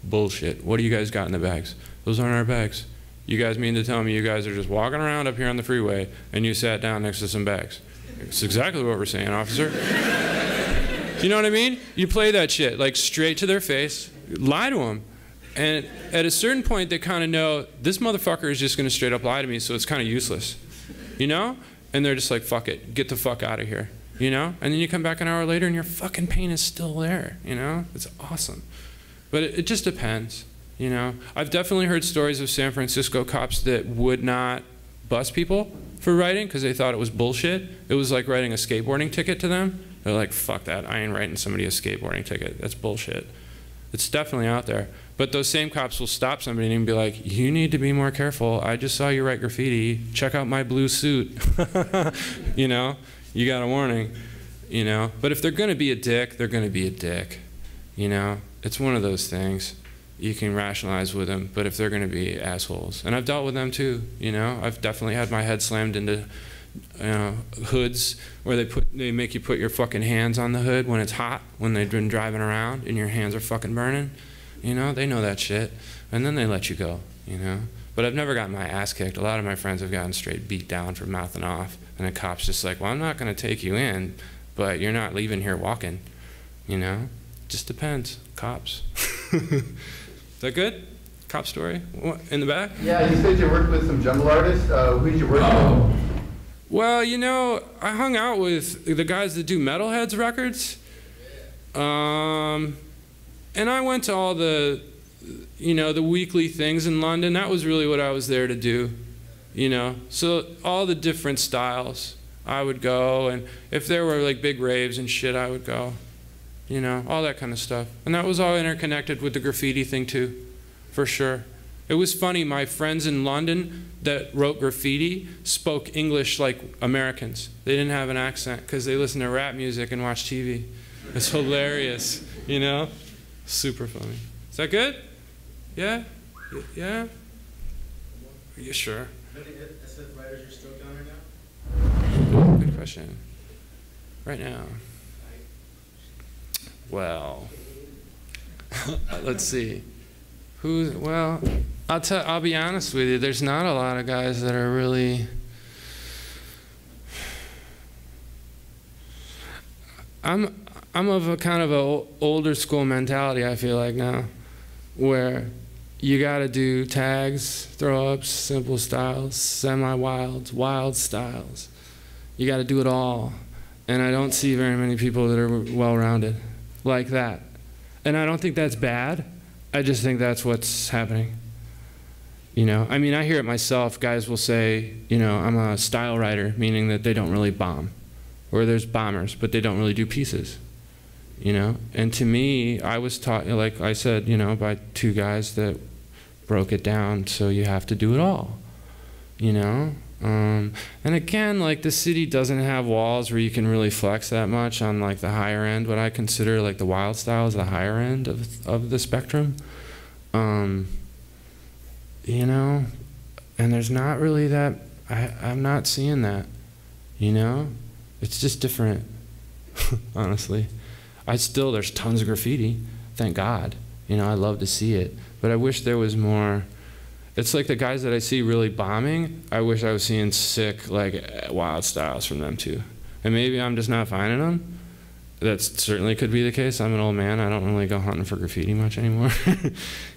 Speaker 1: Bullshit. What do you guys got in the bags? Those aren't our bags. You guys mean to tell me you guys are just walking around up here on the freeway and you sat down next to some bags? It's exactly what we're saying, officer. You know what I mean? You play that shit, like straight to their face, lie to them. And at a certain point, they kind of know, this motherfucker is just going to straight up lie to me, so it's kind of useless, you know? And they're just like, fuck it, get the fuck out of here, you know? And then you come back an hour later and your fucking pain is still there, you know? It's awesome. But it just depends, you know? I've definitely heard stories of San Francisco cops that would not bust people for writing because they thought it was bullshit. It was like writing a skateboarding ticket to them. They're like, fuck that, I ain't writing somebody a skateboarding ticket. That's bullshit. It's definitely out there. But those same cops will stop somebody and be like, you need to be more careful. I just saw you write graffiti. Check out my blue suit. You know, you got a warning, you know. But if they're going to be a dick, they're going to be a dick, you know. It's one of those things. You can rationalize with them, but if they're going to be assholes. And I've dealt with them too, you know. I've definitely had my head slammed into hoods where they make you put your fucking hands on the hood when it's hot, when they've been driving around and your hands are fucking burning. You know, they know that shit. And then they let you go, you know. But I've never gotten my ass kicked. A lot of my friends have gotten straight beat down for mouthing off. And the cop's just like, well, I'm not going to take you in, but you're not leaving here walking. You know? Just depends. Cops. Is that good? Cop story? What, in the back?
Speaker 6: Yeah, you said you worked with some jungle artists. Who did you work with?
Speaker 1: Well, you know, I hung out with the guys that do Metalheadz records. And I went to all the, you know, the weekly things in London. That was really what I was there to do, you know. So all the different styles, I would go. And if there were like big raves and shit, I would go, you know, all that kind of stuff. And that was all interconnected with the graffiti thing too, for sure. It was funny, my friends in London that wrote graffiti spoke English like Americans. They didn't have an accent because they listened to rap music and watched TV. It's hilarious, you know? Super funny. Is that good? Yeah? Yeah? Yeah, sure.
Speaker 2: How many SF writers you're still counting now?
Speaker 1: Good question. Right now. Well, let's see. Well, I'll be honest with you, there's not a lot of guys that are really, I'm of a kind of a older school mentality, I feel like now, where you gotta do tags, throw-ups, simple styles, semi-wilds, wild styles. You gotta do it all. And I don't see very many people that are well-rounded like that. And I don't think that's bad. I just think that's what's happening. You know, I mean, I hear it myself. Guys will say, you know, I'm a style writer, meaning that they don't really bomb. Or there's bombers, but they don't really do pieces. You know? And to me, I was taught, like I said, you know, by two guys that broke it down, so you have to do it all. You know? And again, like the city doesn't have walls where you can really flex that much on like the higher end. What I consider like the wild style is the higher end of the spectrum. You know, and there's not really that, I'm not seeing that, you know? It's just different, honestly. There's tons of graffiti, thank God. You know, I love to see it, but I wish there was more. It's like the guys that I see really bombing, I wish I was seeing sick, like, wild styles from them too. And maybe I'm just not finding them. That certainly could be the case. I'm an old man. I don't really go hunting for graffiti much anymore,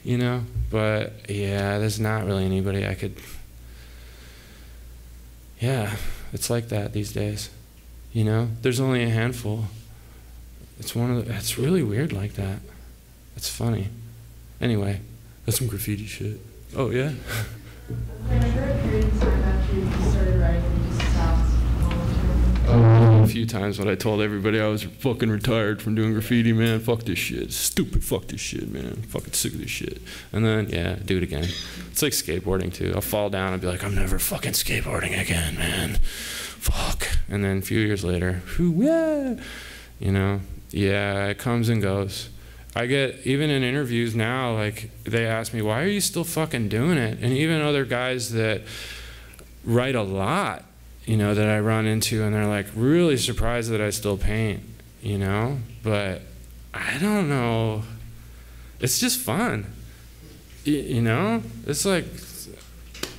Speaker 1: you know? But yeah, there's not really anybody I could, yeah, it's like that these days, you know? There's only a handful. It's really weird like that. It's funny. Anyway, that's some graffiti shit. Oh, yeah?
Speaker 7: Was there a period of time after you started writing and just stopped
Speaker 1: A few times when I told everybody I was fucking retired from doing graffiti, man, fuck this shit, stupid, fuck this shit, man, fucking sick of this shit. And then, yeah, do it again. It's like skateboarding too. I'll fall down and be like, I'm never fucking skateboarding again, man. Fuck. And then a few years later, yeah, you know, yeah, it comes and goes. I get, even in interviews now, like, they ask me, why are you still fucking doing it? And even other guys that write a lot, you know, that I run into, and they're like really surprised that I still paint, you know? But I don't know. It's just fun, you know? It's like,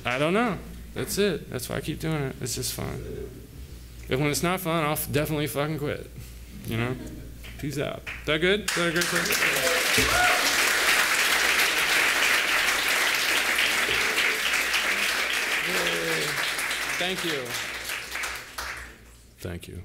Speaker 1: I don't know. That's it. That's why I keep doing it. It's just fun. If when it's not fun, I'll definitely fucking quit, you know? Peace out. Is that good? Is that a great question? Thank you. Thank you.